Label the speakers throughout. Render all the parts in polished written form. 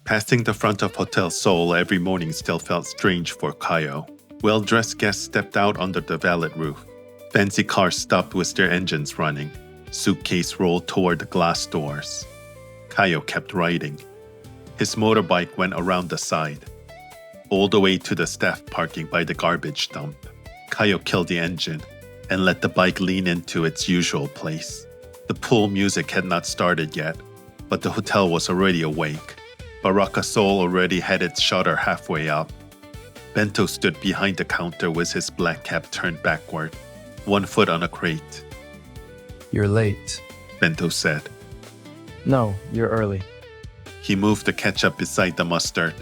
Speaker 1: Passing the front of Hotel Sol every morning still felt strange for Caio. Well-dressed guests stepped out under the valet roof. Fancy cars stopped with their engines running. Suitcase rolled toward the glass doors. Caio kept riding. His motorbike went around the side, all the way to the staff parking by the garbage dump. Caio killed the engine and let the bike lean into its usual place. The pool music had not started yet, but the hotel was already awake. Barraca Sol already had its shutter halfway up. Bento stood behind the counter with his black cap turned backward, one foot on a crate.
Speaker 2: You're late.
Speaker 1: Bento said.
Speaker 2: No, you're early.
Speaker 1: He moved the ketchup beside the mustard,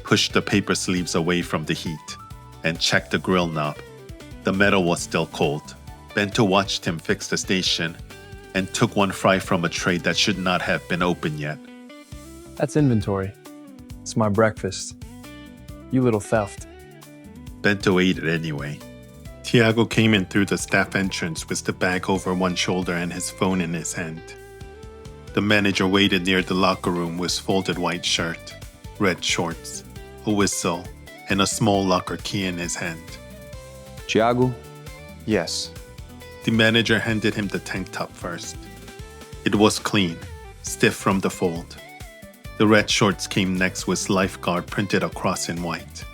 Speaker 1: pushed the paper sleeves away from the heat, and checked the grill knob. The metal was still cold. Bento watched him fix the station and took one fry from a tray that should not have been open yet.
Speaker 2: That's inventory. It's my breakfast. You little theft.
Speaker 1: Bento ate it anyway. Tiago came in through the staff entrance with the bag over one shoulder and his phone in his hand. The manager waited near the locker room with folded white shirt, red shorts, a whistle, and a small locker key in his hand.
Speaker 3: Tiago? Yes.
Speaker 1: The manager handed him the tank top first. It was clean, stiff from the fold. The red shorts came next with Lifeguard printed across in white,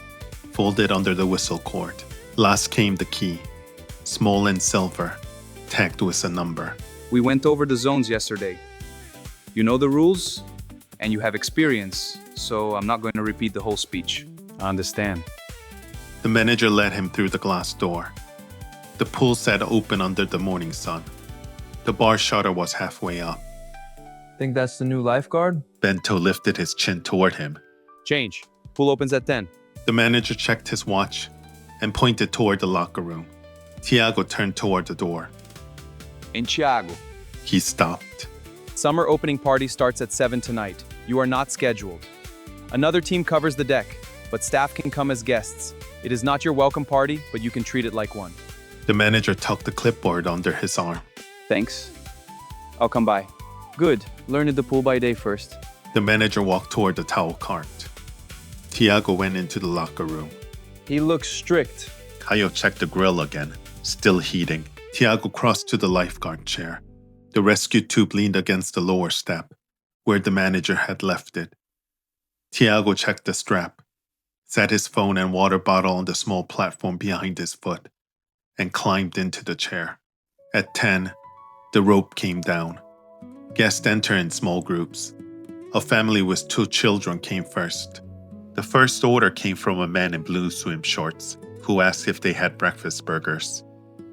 Speaker 1: folded under the whistle cord. Last came the key, small and silver, tagged with a number.
Speaker 3: We went over the zones yesterday. You know the rules, and you have experience, so I'm not going to repeat the whole speech. I understand.
Speaker 1: The manager led him through the glass door. The pool sat open under the morning sun. The bar shutter was halfway up.
Speaker 2: Think that's the new Lifeguard?
Speaker 1: Bento lifted his chin toward him.
Speaker 3: Change. Pool opens at 10.
Speaker 1: The manager checked his watch and pointed toward the locker room. Tiago turned toward the door.
Speaker 3: And Tiago.
Speaker 1: He stopped.
Speaker 3: Summer opening party starts at 7 tonight. You are not scheduled. Another team covers the deck, but staff can come as guests. It is not your welcome party, but you can treat it like one.
Speaker 1: The manager tucked the clipboard under his arm.
Speaker 3: Thanks. I'll come by. Good. Learn at the pool by day first.
Speaker 1: The manager walked toward the towel cart. Tiago went into the locker room.
Speaker 2: He looks strict.
Speaker 1: Caio checked the grill again, still heating. Tiago crossed to the Lifeguard chair. The rescue tube leaned against the lower step, where the manager had left it. Tiago checked the strap, set his phone and water bottle on the small platform behind his foot, and climbed into the chair. At 10, the rope came down. Guests enter in small groups. A family with 2 children came first. The first order came from a man in blue swim shorts, who asked if they had breakfast burgers.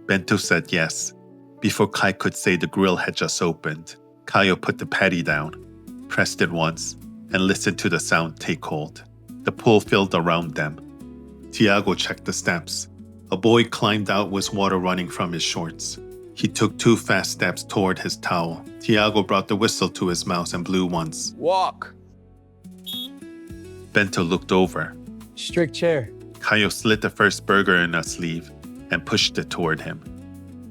Speaker 1: Bento said yes. Before Kai could say the grill had just opened, Caio put the patty down, pressed it once, and listened to the sound take hold. The pool filled around them. Tiago checked the steps. A boy climbed out with water running from his shorts. He took 2 fast steps toward his towel. Tiago brought the whistle to his mouth and blew once.
Speaker 3: Walk!
Speaker 1: Bento looked over.
Speaker 2: Strict chair.
Speaker 1: Caio slid the first burger in a sleeve and pushed it toward him.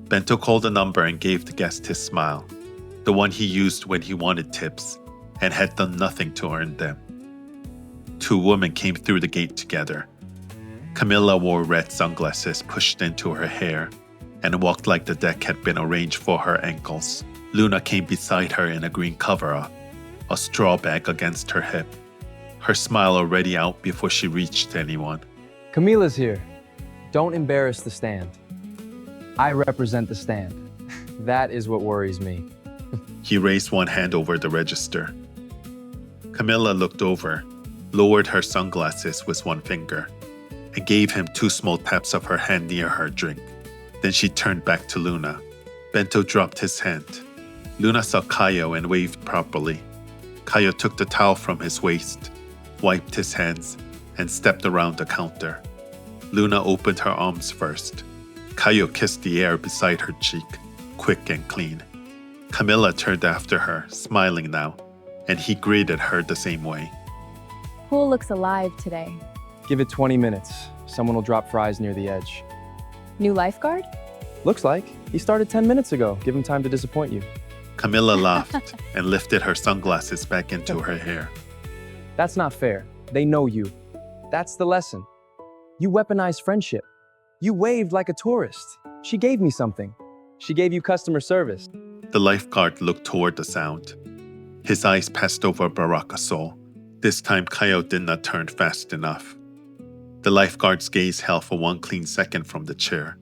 Speaker 1: Bento called a number and gave the guest his smile, the one he used when he wanted tips and had done nothing to earn them. 2 women came through the gate together. Camilla wore red sunglasses pushed into her hair and walked like the deck had been arranged for her ankles. Luna came beside her in a green cover-up, a straw bag against her hip, her smile already out before she reached anyone.
Speaker 2: Camila's here. Don't embarrass the stand. I represent the stand. That is what worries me.
Speaker 1: He raised one hand over the register. Camilla looked over, lowered her sunglasses with one finger, and gave him 2 small taps of her hand near her drink. Then she turned back to Luna. Bento dropped his hand. Luna saw Caio and waved properly. Caio took the towel from his waist, wiped his hands, and stepped around the counter. Luna opened her arms first. Caio kissed the air beside her cheek, quick and clean. Camilla turned after her, smiling now, and he greeted her the same way.
Speaker 4: Pool looks alive today.
Speaker 2: Give it 20 minutes. Someone will drop fries near the edge.
Speaker 4: New Lifeguard?
Speaker 2: Looks like. He started 10 minutes ago. Give him time to disappoint you.
Speaker 1: Camilla laughed and lifted her sunglasses back into her hair.
Speaker 2: That's not fair. They know you. That's the lesson. You weaponized friendship. You waved like a tourist. She gave me something. She gave you customer service.
Speaker 1: The lifeguard looked toward the sound. His eyes passed over Barraca Sol. This time, Caio did not turn fast enough. The lifeguard's gaze held for one clean second from the chair.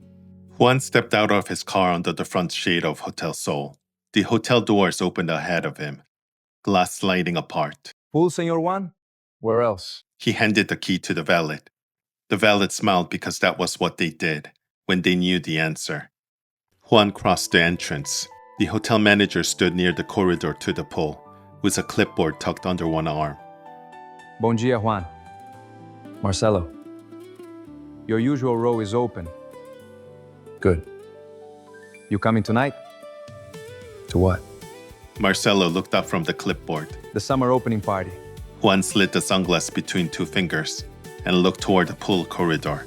Speaker 1: Juan stepped out of his car under the front shade of Hotel Sol. The hotel doors opened ahead of him, glass sliding apart.
Speaker 2: Pool, Senor Juan? Where else?
Speaker 1: He handed the key to the valet. The valet smiled because that was what they did when they knew the answer. Juan crossed the entrance. The hotel manager stood near the corridor to the pool, with a clipboard tucked under one arm.
Speaker 2: Bom dia, Juan. Marcelo. Your usual row is open. Good. You coming tonight? To what?
Speaker 1: Marcelo looked up from the clipboard.
Speaker 2: The summer opening party.
Speaker 1: Juan slid the sunglass between two fingers and looked toward the pool corridor.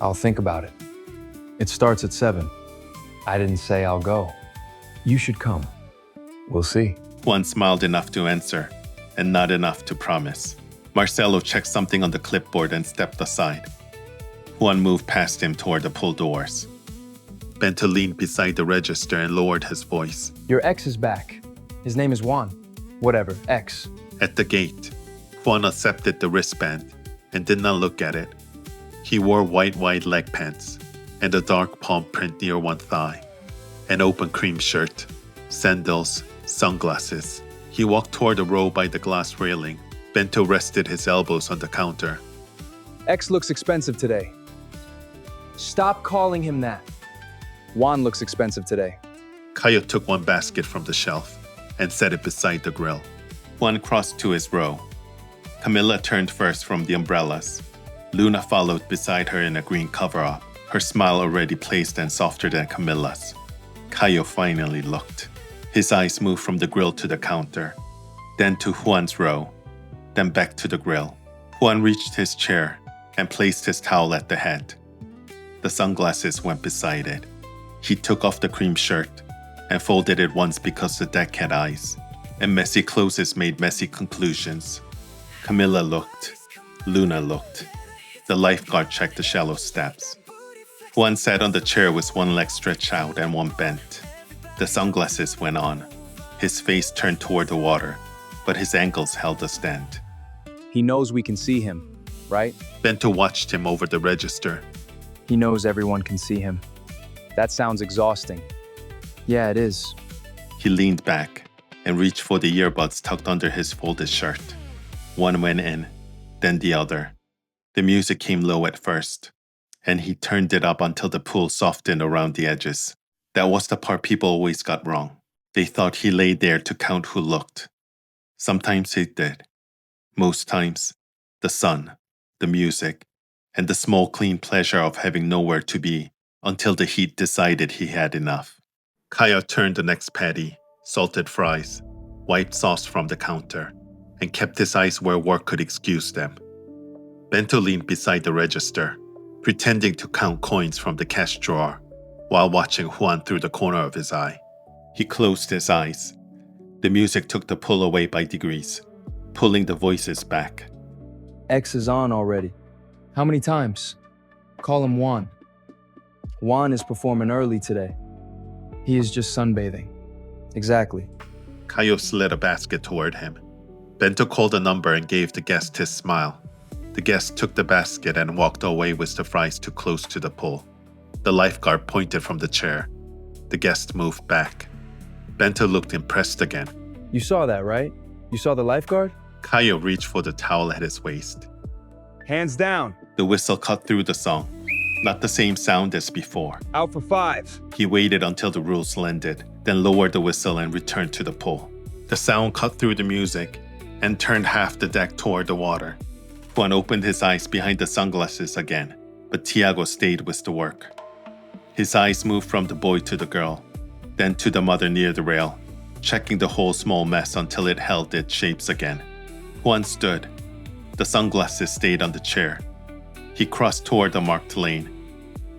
Speaker 2: I'll think about it. It starts at 7. I didn't say I'll go. You should come. We'll see.
Speaker 1: Juan smiled enough to answer, and not enough to promise. Marcelo checked something on the clipboard and stepped aside. Juan moved past him toward the pool doors. Bento leaned beside the register and lowered his voice.
Speaker 2: Your ex is back. His name is Juan. Whatever, ex.
Speaker 1: At the gate, Juan accepted the wristband and did not look at it. He wore white wide leg pants and a dark palm print near one thigh, an open cream shirt, sandals, sunglasses. He walked toward the row by the glass railing. Bento rested his elbows on the counter.
Speaker 2: Ex looks expensive today. Stop calling him that. Juan looks expensive today.
Speaker 1: Caio took one basket from the shelf and set it beside the grill. Juan crossed to his row. Camilla turned first from the umbrellas. Luna followed beside her in a green cover-up, her smile already placed and softer than Camilla's. Caio finally looked. His eyes moved from the grill to the counter, then to Juan's row, then back to the grill. Juan reached his chair and placed his towel at the head. The sunglasses went beside it. He took off the cream shirt and folded it once because the deck had eyes, and messy closes made messy conclusions. Camilla looked. Luna looked. The lifeguard checked the shallow steps. Juan sat on the chair with one leg stretched out and one bent. The sunglasses went on. His face turned toward the water, but his ankles held a stand.
Speaker 2: He knows we can see him, right?
Speaker 1: Bento watched him over the register.
Speaker 2: He knows everyone can see him. That sounds exhausting. Yeah, it is.
Speaker 1: He leaned back and reached for the earbuds tucked under his folded shirt. One went in, then the other. The music came low at first, and he turned it up until the pool softened around the edges. That was the part people always got wrong. They thought he lay there to count who looked. Sometimes he did. Most times, the sun, the music, and the small clean pleasure of having nowhere to be until the heat decided he had enough. Caio turned the next patty, salted fries, wiped sauce from the counter, and kept his eyes where work could excuse them. Bento leaned beside the register, pretending to count coins from the cash drawer, while watching Juan through the corner of his eye. He closed his eyes. The music took the pull away by degrees, pulling the voices back.
Speaker 2: X is on already. How many times? Call him Juan. Juan is performing early today. He is just sunbathing. Exactly.
Speaker 1: Caio slid a basket toward him. Bento called a number and gave the guest his smile. The guest took the basket and walked away with the fries too close to the pool. The lifeguard pointed from the chair. The guest moved back. Bento looked impressed again.
Speaker 2: You saw that, right? You saw the lifeguard?
Speaker 1: Caio reached for the towel at his waist.
Speaker 3: Hands down.
Speaker 1: The whistle cut through the song. Not the same sound as before.
Speaker 3: Out for 5.
Speaker 1: He waited until the rules ended, then lowered the whistle and returned to the pool. The sound cut through the music and turned half the deck toward the water. Juan opened his eyes behind the sunglasses again, but Tiago stayed with the work. His eyes moved from the boy to the girl, then to the mother near the rail, checking the whole small mess until it held its shapes again. Juan stood. The sunglasses stayed on the chair. He crossed toward the marked lane.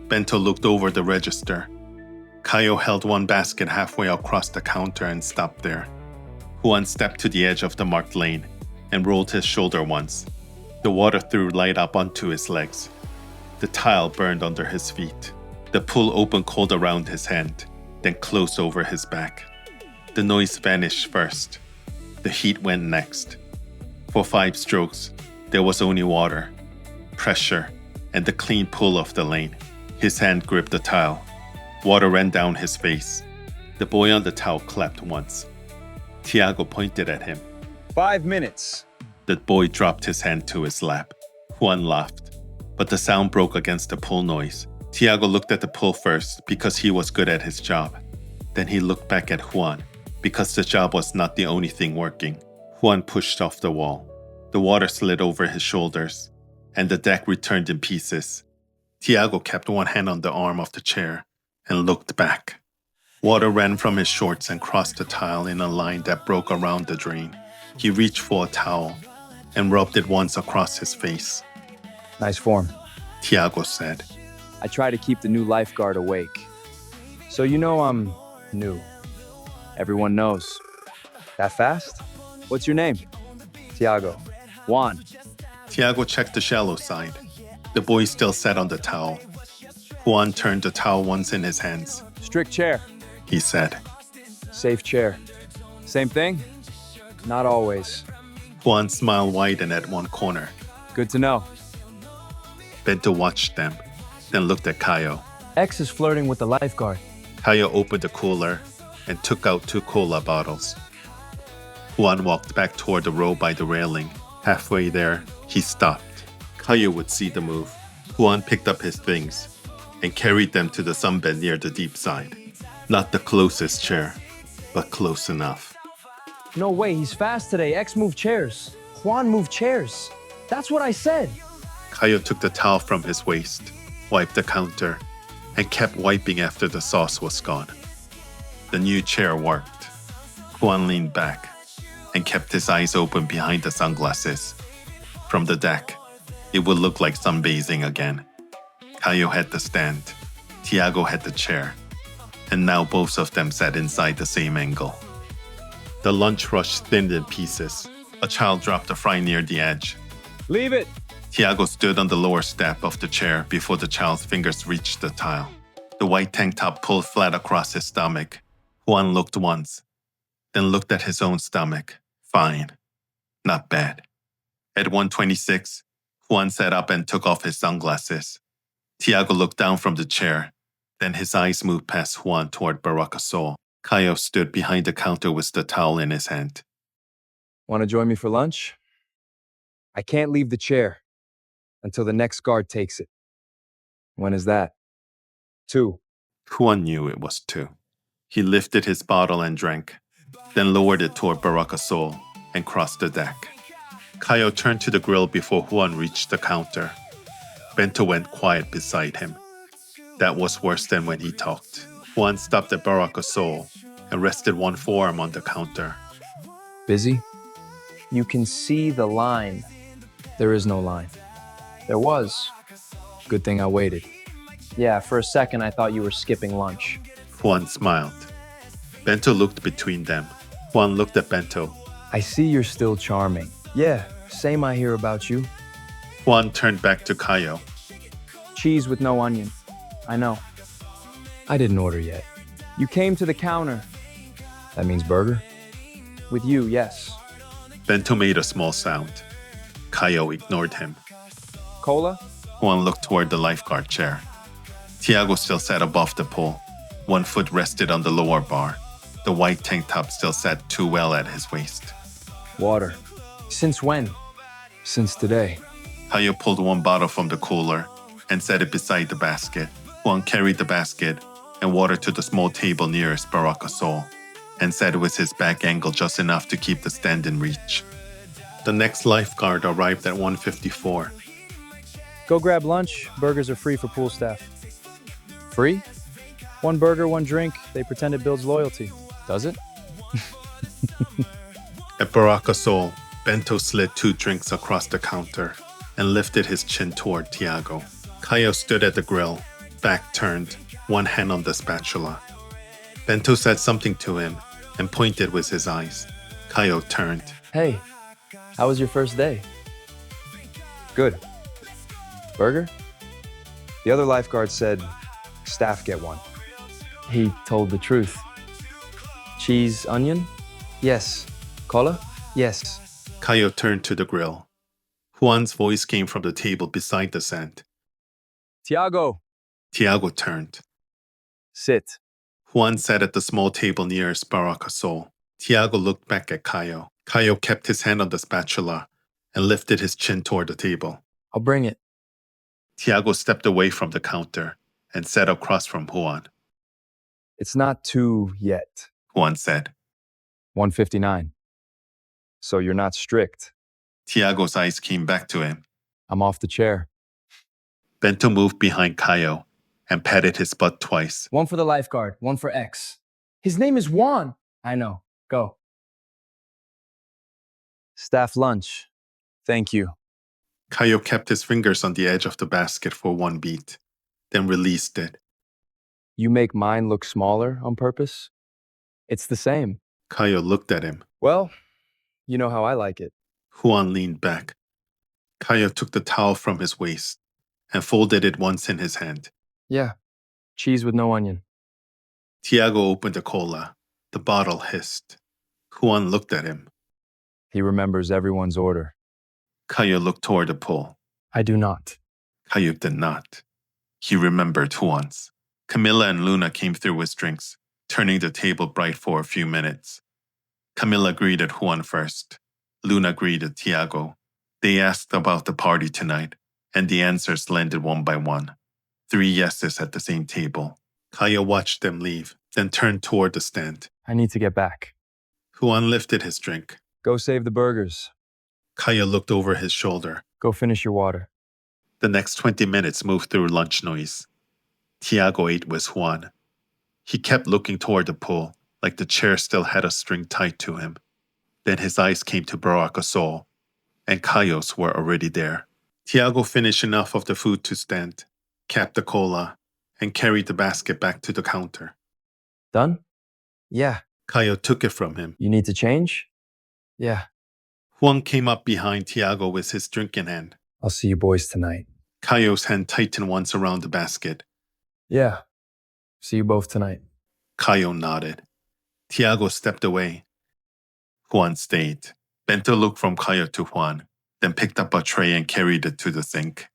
Speaker 1: Bento looked over the register. Caio held one basket halfway across the counter and stopped there. Juan stepped to the edge of the marked lane and rolled his shoulder once. The water threw light up onto his legs. The tile burned under his feet. The pool opened cold around his hand, then closed over his back. The noise vanished first. The heat went next. For 5 strokes, there was only water, pressure, and the clean pull of the lane. His hand gripped the tile. Water ran down his face. The boy on the towel clapped once. Tiago pointed at him.
Speaker 3: 5 minutes.
Speaker 1: The boy dropped his hand to his lap. Juan laughed, but the sound broke against the pull noise. Tiago looked at the pull first because he was good at his job. Then he looked back at Juan because the job was not the only thing working. Juan pushed off the wall. The water slid over his shoulders, and the deck returned in pieces. Tiago kept one hand on the arm of the chair and looked back. Water ran from his shorts and crossed the tile in a line that broke around the drain. He reached for a towel and rubbed it once across his face.
Speaker 2: Nice form.
Speaker 1: Tiago said.
Speaker 2: I try to keep the new lifeguard awake. So you know I'm new. Everyone knows. That fast? What's your name? Tiago. Juan.
Speaker 1: Tiago checked the shallow side. The boy still sat on the towel. Juan turned the towel once in his hands.
Speaker 2: Strict chair.
Speaker 1: He said.
Speaker 2: Safe chair.
Speaker 3: Same thing?
Speaker 2: Not always.
Speaker 1: Juan's smile widened at one corner.
Speaker 3: Good to know.
Speaker 1: Bento watched them, then looked at Caio.
Speaker 2: X is flirting with the lifeguard.
Speaker 1: Caio opened the cooler and took out 2 cola bottles. Juan walked back toward the row by the railing. Halfway there, he stopped. Caio would see the move. Juan picked up his things and carried them to the sunbed near the deep side. Not the closest chair, but close enough.
Speaker 2: No way, he's fast today. X moved chairs. Juan moved chairs. That's what I said.
Speaker 1: Caio took the towel from his waist, wiped the counter, and kept wiping after the sauce was gone. The new chair worked. Juan leaned back and kept his eyes open behind the sunglasses. From the deck, it would look like sunbathing again. Caio had the stand, Tiago had the chair, and now both of them sat inside the same angle. The lunch rush thinned in pieces. A child dropped a fry near the edge.
Speaker 3: Leave it.
Speaker 1: Tiago stood on the lower step of the chair before the child's fingers reached the tile. The white tank top pulled flat across his stomach. Juan looked once, then looked at his own stomach. Fine. Not bad. At 1:26, Juan sat up and took off his sunglasses. Tiago looked down from the chair. Then his eyes moved past Juan toward Barraca Sol. Caio stood behind the counter with the towel in his hand.
Speaker 2: Want to join me for lunch? I can't leave the chair until the next guard takes it. When is that? 2.
Speaker 1: Juan knew it was 2. He lifted his bottle and drank, then lowered it toward Barraca Sol and crossed the deck. Caio turned to the grill before Juan reached the counter. Bento went quiet beside him. That was worse than when he talked. Juan stopped at Barraca Sol and rested one forearm on the counter.
Speaker 2: Busy? You can see the line. There is no line. There was. Good thing I waited. Yeah, for a second I thought you were skipping lunch.
Speaker 1: Juan smiled. Bento looked between them. Juan looked at Bento.
Speaker 2: I see you're still charming. Yeah, same I hear about you.
Speaker 1: Juan turned back to Caio.
Speaker 2: Cheese with no onion. I know. I didn't order yet. You came to the counter. That means burger? With you, yes.
Speaker 1: Bento made a small sound. Caio ignored him.
Speaker 2: Cola?
Speaker 1: Juan looked toward the lifeguard chair. Tiago still sat above the pool. One foot rested on the lower bar. The white tank top still sat too well at his waist.
Speaker 2: Water. Since when? Since today.
Speaker 1: Caio pulled one bottle from the cooler and set it beside the basket. Juan carried the basket and water to the small table nearest Barraca Sol and sat with his back angled just enough to keep the stand in reach. The next lifeguard arrived at 1:54.
Speaker 2: Go grab lunch. Burgers are free for pool staff. Free? 1 burger, 1 drink. They pretend it builds loyalty. Does it?
Speaker 1: At Barraca Sol, Bento slid 2 drinks across the counter and lifted his chin toward Tiago. Caio stood at the grill, back turned, one hand on the spatula. Bento said something to him and pointed with his eyes. Caio turned.
Speaker 2: Hey, How was your first day?
Speaker 3: Good. Burger? The other lifeguard said staff get one.
Speaker 2: He told the truth. Cheese, onion?
Speaker 3: Yes.
Speaker 2: Cola?
Speaker 3: Yes.
Speaker 1: Caio turned to the grill. Juan's voice came from the table beside the sand.
Speaker 3: Tiago,
Speaker 1: Tiago turned.
Speaker 3: sit.
Speaker 1: Juan sat at the small table nearest Barraca Sol. Tiago looked back at Caio. Caio kept his hand on the spatula and lifted his chin toward the table.
Speaker 2: I'll bring it.
Speaker 1: Tiago stepped away from the counter and sat across from Juan.
Speaker 3: It's not 2 yet.
Speaker 1: Juan said.
Speaker 3: 1:59. So you're not strict.
Speaker 1: Tiago's eyes came back to him.
Speaker 3: I'm off the chair.
Speaker 1: Bento moved behind Caio and patted his butt twice.
Speaker 2: One for the lifeguard, one for X. His name is Juan. I know. Go.
Speaker 3: Staff lunch. Thank you.
Speaker 1: Caio kept his fingers on the edge of the basket for one beat, then released it.
Speaker 3: You make mine look smaller on purpose? It's the same.
Speaker 1: Caio looked at him.
Speaker 3: Well, you know how I like it.
Speaker 1: Juan leaned back. Caio took the towel from his waist and folded it once in his hand.
Speaker 3: Yeah. Cheese with no onion.
Speaker 1: Tiago opened the cola. The bottle hissed. Juan looked at him.
Speaker 3: He remembers everyone's order.
Speaker 1: Caio looked toward the pool.
Speaker 2: I do not.
Speaker 1: Caio did not. He remembered Juan's. Camilla and Luna came through with drinks, turning the table bright for a few minutes. Camilla greeted Juan first. Luna greeted Tiago. They asked about the party tonight, and the answers landed one by one. 3 yeses at the same table. Caio watched them leave, then turned toward the stand.
Speaker 3: I need to get back.
Speaker 1: Juan lifted his drink.
Speaker 3: Go save the burgers.
Speaker 1: Caio looked over his shoulder.
Speaker 3: Go finish your water.
Speaker 1: The next 20 minutes moved through lunch noise. Tiago ate with Juan. He kept looking toward the pool, like the chair still had a string tied to him. Then his eyes came to Barraca Sol, and Caio's were already there. Tiago finished enough of the food to stand, capped the cola, and carried the basket back to the counter.
Speaker 2: Done?
Speaker 3: Yeah.
Speaker 1: Caio took it from him.
Speaker 2: You need to change?
Speaker 3: Yeah.
Speaker 1: Juan came up behind Tiago with his drink in hand.
Speaker 2: I'll see you boys tonight.
Speaker 1: Caio's hand tightened once around the basket.
Speaker 2: Yeah. See you both tonight.
Speaker 1: Caio nodded. Tiago stepped away. Juan stayed. Bento looked from Caio to Juan, then picked up a tray and carried it to the sink.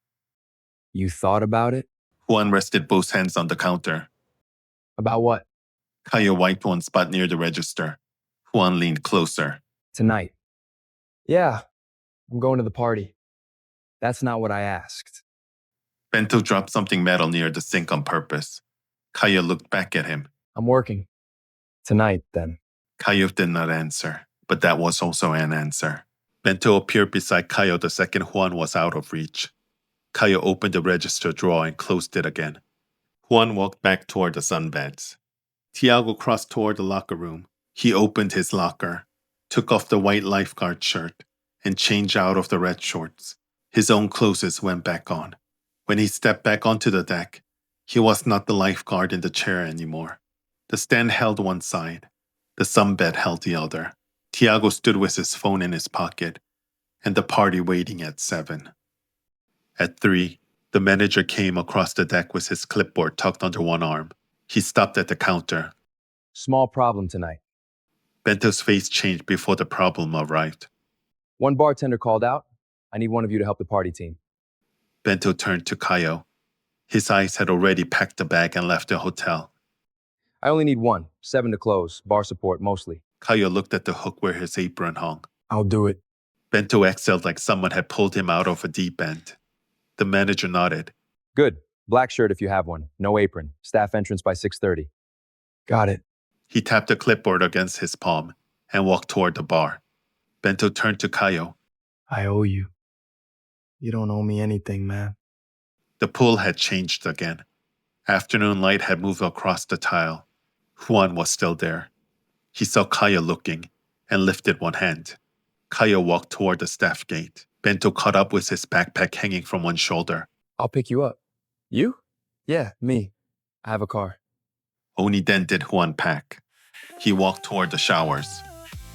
Speaker 3: You thought about it?
Speaker 1: Juan rested both hands on the counter.
Speaker 2: About what?
Speaker 1: Caio wiped one spot near the register. Juan leaned closer.
Speaker 2: Tonight. Yeah. I'm going to the party.
Speaker 3: That's not what I asked.
Speaker 1: Bento dropped something metal near the sink on purpose. Caio looked back at him.
Speaker 2: I'm working. Tonight, then.
Speaker 1: Caio did not answer, but that was also an answer. Bento appeared beside Caio the second Juan was out of reach. Caio opened the register drawer and closed it again. Juan walked back toward the sunbeds. Tiago crossed toward the locker room. He opened his locker, took off the white lifeguard shirt, and changed out of the red shorts. His own clothes went back on. When he stepped back onto the deck, he was not the lifeguard in the chair anymore. The stand held one side. The sunbed held the other. Tiago stood with his phone in his pocket, and the party waiting at 7. At 3, the manager came across the deck with his clipboard tucked under one arm. He stopped at the counter.
Speaker 3: Small problem tonight.
Speaker 1: Bento's face changed before the problem arrived.
Speaker 3: One bartender called out. I need one of you to help the party team.
Speaker 1: Bento turned to Caio. His eyes had already packed the bag and left the hotel.
Speaker 3: I only need one. 7 to close. Bar support, mostly.
Speaker 1: Caio looked at the hook where his apron hung.
Speaker 2: I'll do it.
Speaker 1: Bento exhaled like someone had pulled him out of a deep end. The manager nodded.
Speaker 3: Good. Black shirt if you have one. No apron. Staff entrance by 6:30.
Speaker 2: Got it.
Speaker 1: He tapped the clipboard against his palm and walked toward the bar. Bento turned to Caio.
Speaker 2: I owe you. You don't owe me anything, man.
Speaker 1: The pool had changed again. Afternoon light had moved across the tile. Juan was still there. He saw Caio looking and lifted one hand. Caio walked toward the staff gate. Bento caught up with his backpack hanging from one shoulder.
Speaker 3: I'll pick you up. You? Yeah, me. I have a car.
Speaker 1: Only then did Juan pack. He walked toward the showers.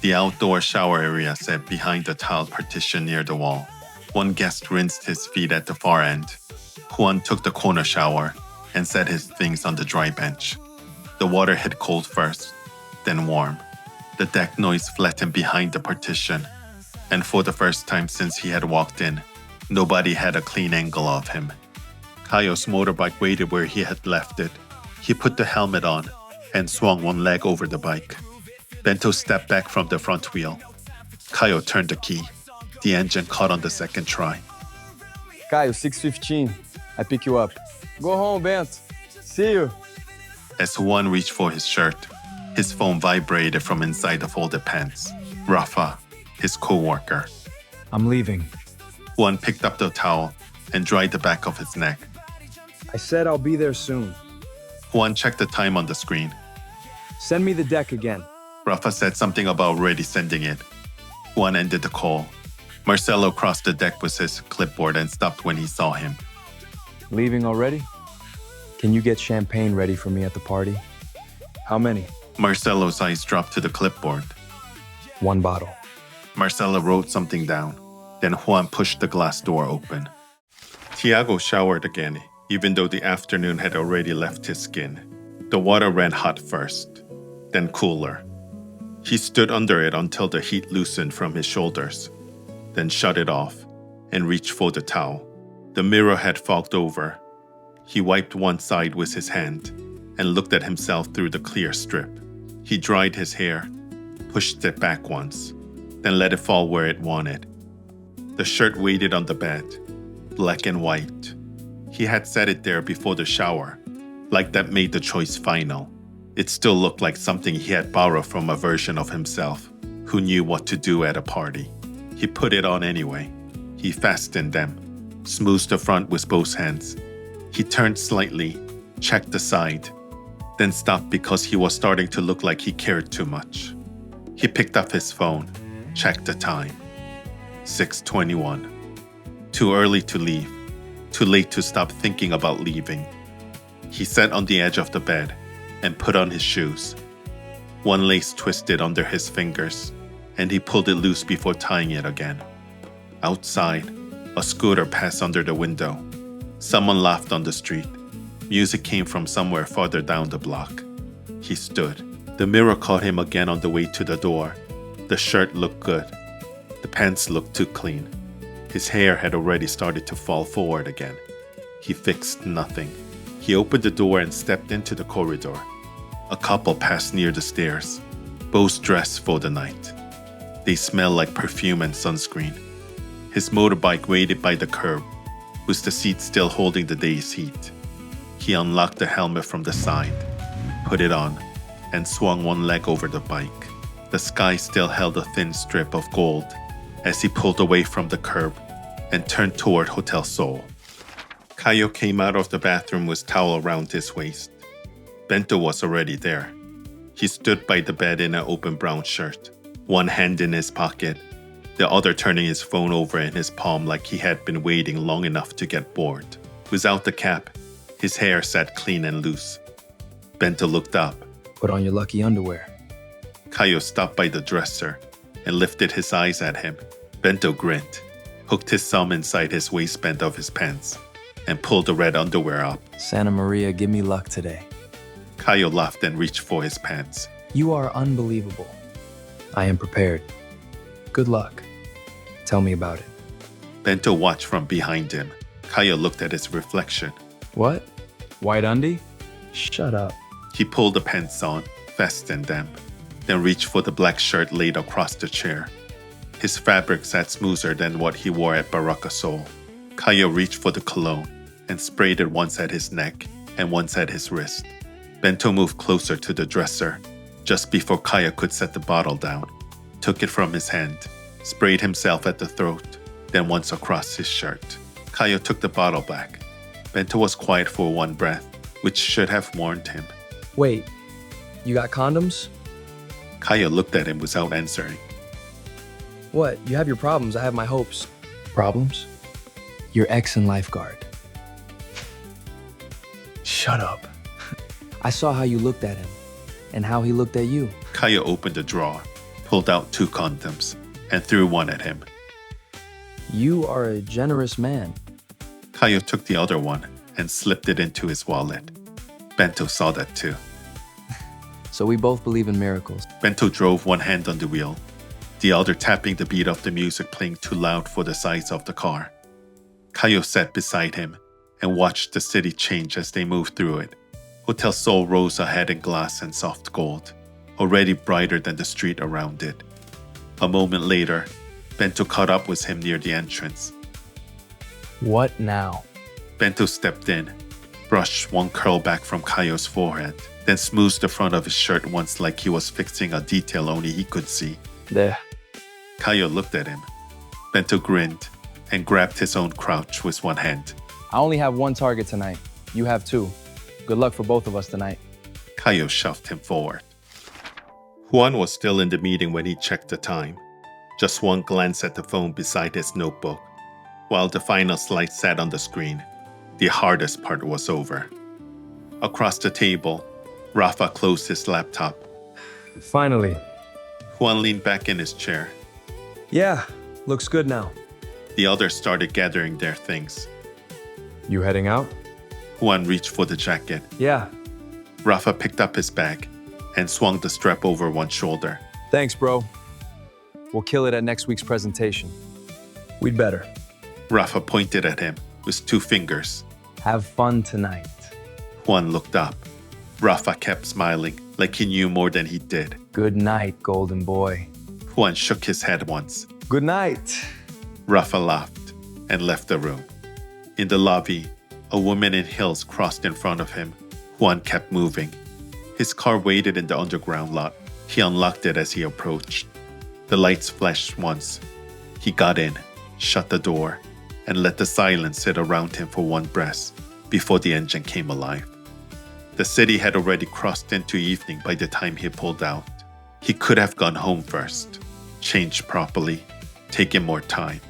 Speaker 1: The outdoor shower area sat behind the tiled partition near the wall. One guest rinsed his feet at the far end. Juan took the corner shower and set his things on the dry bench. The water hit cold first, then warm. The deck noise flattened behind the partition, and for the first time since he had walked in, nobody had a clean angle of him. Caio's motorbike waited where he had left it. He put the helmet on and swung one leg over the bike. Bento stepped back from the front wheel. Caio turned the key. The engine caught on the second try.
Speaker 3: Caio, 6:15. I pick you up. Go home, Bento. See you.
Speaker 1: As Juan reached for his shirt, his phone vibrated from inside the folded pants. Rafa, his co-worker.
Speaker 2: I'm leaving.
Speaker 1: Juan picked up the towel and dried the back of his neck.
Speaker 2: I said I'll be there soon.
Speaker 1: Juan checked the time on the screen.
Speaker 2: Send me the deck again.
Speaker 1: Rafa said something about already sending it. Juan ended the call. Marcelo crossed the deck with his clipboard and stopped when he saw him.
Speaker 2: Leaving already? Can you get champagne ready for me at the party? How many?
Speaker 1: Marcelo's eyes dropped to the clipboard.
Speaker 2: 1 bottle.
Speaker 1: Marcelo wrote something down. Then Juan pushed the glass door open. Tiago showered again, even though the afternoon had already left his skin. The water ran hot first, then cooler. He stood under it until the heat loosened from his shoulders, then shut it off and reached for the towel. The mirror had fogged over. He wiped one side with his hand and looked at himself through the clear strip. He dried his hair, pushed it back once, then let it fall where it wanted. The shirt waited on the bed, black and white. He had set it there before the shower, like that made the choice final. It still looked like something he had borrowed from a version of himself who knew what to do at a party. He put it on anyway. He fastened them, smoothed the front with both hands. He turned slightly, checked the side, then stopped because he was starting to look like he cared too much. He picked up his phone, checked the time. 6:21. Too early to leave, too late to stop thinking about leaving. He sat on the edge of the bed and put on his shoes. One lace twisted under his fingers, and he pulled it loose before tying it again. Outside, a scooter passed under the window. Someone laughed on the street. Music came from somewhere farther down the block. He stood. The mirror caught him again on the way to the door. The shirt looked good. The pants looked too clean. His hair had already started to fall forward again. He fixed nothing. He opened the door and stepped into the corridor. A couple passed near the stairs, both dressed for the night. They smelled like perfume and sunscreen. His motorbike waited by the curb, with the seat still holding the day's heat. He unlocked the helmet from the side, put it on, and swung one leg over the bike. The sky still held a thin strip of gold as he pulled away from the curb and turned toward Hotel Sol. Caio came out of the bathroom with towel around his waist. Bento was already there. He stood by the bed in an open brown shirt, one hand in his pocket, the other turning his phone over in his palm like he had been waiting long enough to get bored. Without the cap, his hair sat clean and loose. Bento looked up.
Speaker 2: Put on your lucky underwear.
Speaker 1: Caio stopped by the dresser and lifted his eyes at him. Bento grinned, hooked his thumb inside his waistband of his pants, and pulled the red underwear up.
Speaker 2: Santa Maria, give me luck today.
Speaker 1: Caio laughed and reached for his pants.
Speaker 2: You are unbelievable. I am prepared. Good luck. Tell me about it.
Speaker 1: Bento watched from behind him. Caio looked at his reflection.
Speaker 2: What?
Speaker 3: White undie?
Speaker 2: Shut up.
Speaker 1: He pulled the pants on, fastened them, then reached for the black shirt laid across the chair. His fabric sat smoother than what he wore at Barraca Sol. Caio reached for the cologne and sprayed it once at his neck and once at his wrist. Bento moved closer to the dresser, just before Caio could set the bottle down, took it from his hand, sprayed himself at the throat, then once across his shirt. Caio took the bottle back. Bento was quiet for one breath, which should have warned him.
Speaker 2: Wait, you got condoms?
Speaker 1: Caio looked at him without answering.
Speaker 2: What? You have your problems, I have my hopes. Problems? Your ex in Lifeguard. Shut up. I saw how you looked at him, and how he looked at you.
Speaker 1: Caio opened the drawer, pulled out 2 condoms, and threw one at him.
Speaker 2: You are a generous man.
Speaker 1: Caio took the other one and slipped it into his wallet. Bento saw that too.
Speaker 2: So we both believe in miracles.
Speaker 1: Bento drove one hand on the wheel, the other tapping the beat of the music playing too loud for the size of the car. Caio sat beside him and watched the city change as they moved through it. Hotel Sol rose ahead in glass and soft gold, already brighter than the street around it. A moment later, Bento caught up with him near the entrance.
Speaker 2: What now?
Speaker 1: Bento stepped in, brushed one curl back from Caio's forehead, then smoothed the front of his shirt once like he was fixing a detail only he could see.
Speaker 2: There.
Speaker 1: Caio looked at him. Bento grinned and grabbed his own crotch with one hand.
Speaker 2: I only have 1 target tonight. You have 2. Good luck for both of us tonight.
Speaker 1: Caio shoved him forward. Juan was still in the meeting when he checked the time. Just one glance at the phone beside his notebook. While the final slide sat on the screen, the hardest part was over. Across the table, Rafa closed his laptop.
Speaker 5: Finally.
Speaker 1: Juan leaned back in his chair.
Speaker 5: Yeah, looks good now.
Speaker 1: The others started gathering their things.
Speaker 5: You heading out?
Speaker 1: Juan reached for the jacket.
Speaker 5: Yeah.
Speaker 1: Rafa picked up his bag and swung the strap over one shoulder.
Speaker 3: Thanks, bro. We'll kill it at next week's presentation.
Speaker 5: We'd better.
Speaker 1: Rafa pointed at him with 2 fingers.
Speaker 2: Have fun tonight.
Speaker 1: Juan looked up. Rafa kept smiling like he knew more than he did.
Speaker 2: Good night, golden boy.
Speaker 1: Juan shook his head once.
Speaker 5: Good night.
Speaker 1: Rafa laughed and left the room. In the lobby, a woman in heels crossed in front of him. Juan kept moving. His car waited in the underground lot. He unlocked it as he approached. The lights flashed once. He got in, shut the door, and let the silence sit around him for one breath before the engine came alive. The city had already crossed into evening by the time he pulled out. He could have gone home first, changed properly, taken more time,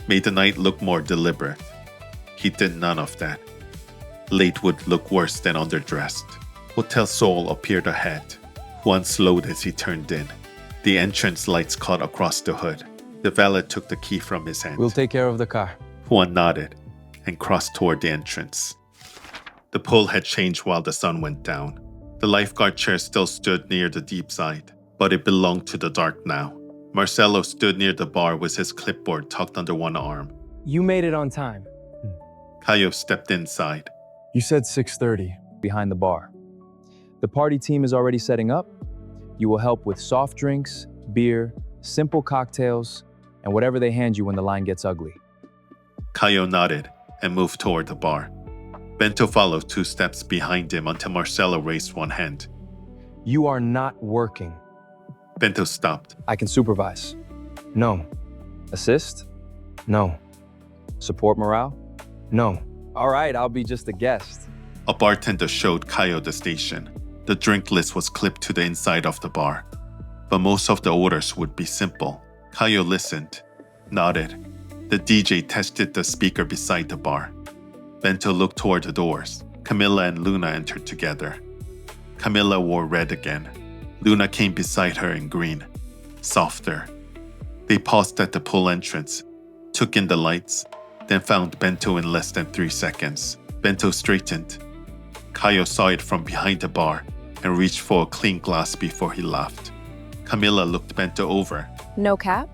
Speaker 1: made the night look more deliberate. He did none of that. Late would look worse than underdressed. Hotel Sol appeared ahead. Juan slowed as he turned in. The entrance lights caught across the hood. The valet took the key from his hand.
Speaker 2: We'll take care of the car.
Speaker 1: Juan nodded and crossed toward the entrance. The pool had changed while the sun went down. The lifeguard chair still stood near the deep side, but it belonged to the dark now. Marcelo stood near the bar with his clipboard tucked under one arm.
Speaker 2: You made it on time.
Speaker 1: Caio stepped inside.
Speaker 2: You said 6:30. Behind the bar. The party team is already setting up. You will help with soft drinks, beer, simple cocktails, and whatever they hand you when the line gets ugly.
Speaker 1: Caio nodded and moved toward the bar. Bento followed 2 steps behind him until Marcelo raised one hand.
Speaker 2: You are not working.
Speaker 1: Bento stopped.
Speaker 2: I can supervise. No. Assist? No. Support morale? No. All right, I'll be just a guest.
Speaker 1: A bartender showed Caio the station. The drink list was clipped to the inside of the bar, but most of the orders would be simple. Caio listened, nodded. The DJ tested the speaker beside the bar. Bento looked toward the doors. Camilla and Luna entered together. Camilla wore red again. Luna came beside her in green, softer. They paused at the pool entrance, took in the lights, then found Bento in less than 3 seconds. Bento straightened. Caio saw it from behind the bar and reached for a clean glass before he laughed. Camilla looked Bento over.
Speaker 4: No cap?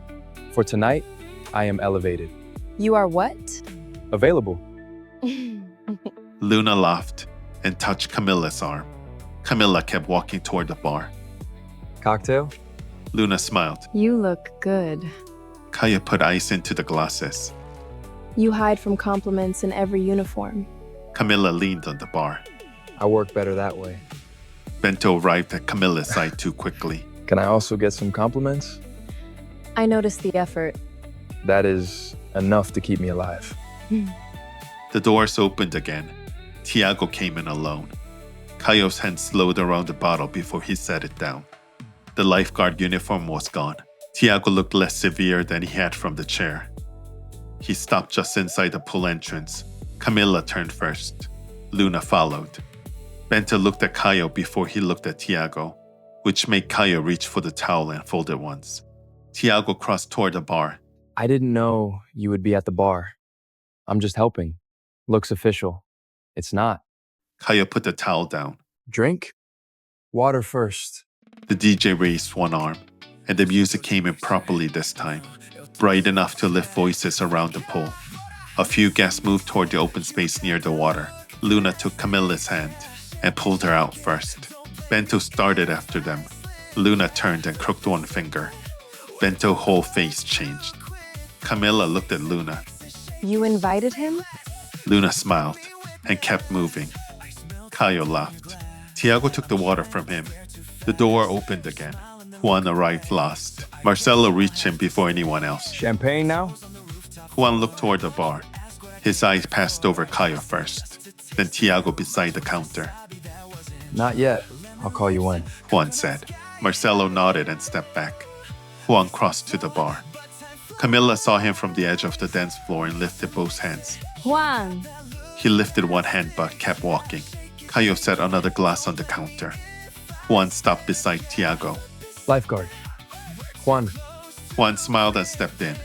Speaker 2: For tonight, I am elevated.
Speaker 4: You are what?
Speaker 2: Available.
Speaker 1: Luna laughed and touched Camilla's arm. Camilla kept walking toward the bar.
Speaker 5: Cocktail?
Speaker 1: Luna smiled.
Speaker 4: You look good.
Speaker 1: Caio put ice into the glasses.
Speaker 4: You hide from compliments in every uniform.
Speaker 1: Camilla leaned on the bar.
Speaker 2: I work better that way.
Speaker 1: Bento arrived at Camilla's side too quickly.
Speaker 2: Can I also get some compliments?
Speaker 4: I noticed the effort.
Speaker 2: That is enough to keep me alive.
Speaker 1: The doors opened again. Tiago came in alone. Caio's hand slowed around the bottle before he set it down. The lifeguard uniform was gone. Tiago looked less severe than he had from the chair. He stopped just inside the pool entrance. Camilla turned first. Luna followed. Bento looked at Caio before he looked at Tiago. which made Caio reach for the towel and fold it once. Tiago crossed toward the bar.
Speaker 2: I didn't know you would be at the bar. I'm just helping. Looks official. It's not.
Speaker 1: Caio put the towel down.
Speaker 2: Drink? Water first.
Speaker 1: The DJ raised one arm, and the music came in properly this time, bright enough to lift voices around the pool. A few guests moved toward the open space near the water. Luna took Camilla's hand and pulled her out first. Bento started after them. Luna turned and crooked one finger. Bento's whole face changed. Camilla looked at Luna.
Speaker 4: You invited him?
Speaker 1: Luna smiled and kept moving. Caio laughed. Tiago took the water from him. The door opened again. Juan arrived last. Marcelo reached him before anyone else.
Speaker 2: Champagne now?
Speaker 1: Juan looked toward the bar. His eyes passed over Caio first, then Tiago beside the counter.
Speaker 2: Not yet. I'll call you when.
Speaker 1: Juan said. Marcelo nodded and stepped back. Juan crossed to the bar. Camilla saw him from the edge of the dance floor and lifted both hands.
Speaker 4: Juan!
Speaker 1: He lifted one hand but kept walking. Caio set another glass on the counter. Juan stopped beside Tiago.
Speaker 2: Lifeguard. Juan.
Speaker 1: Juan smiled and stepped in,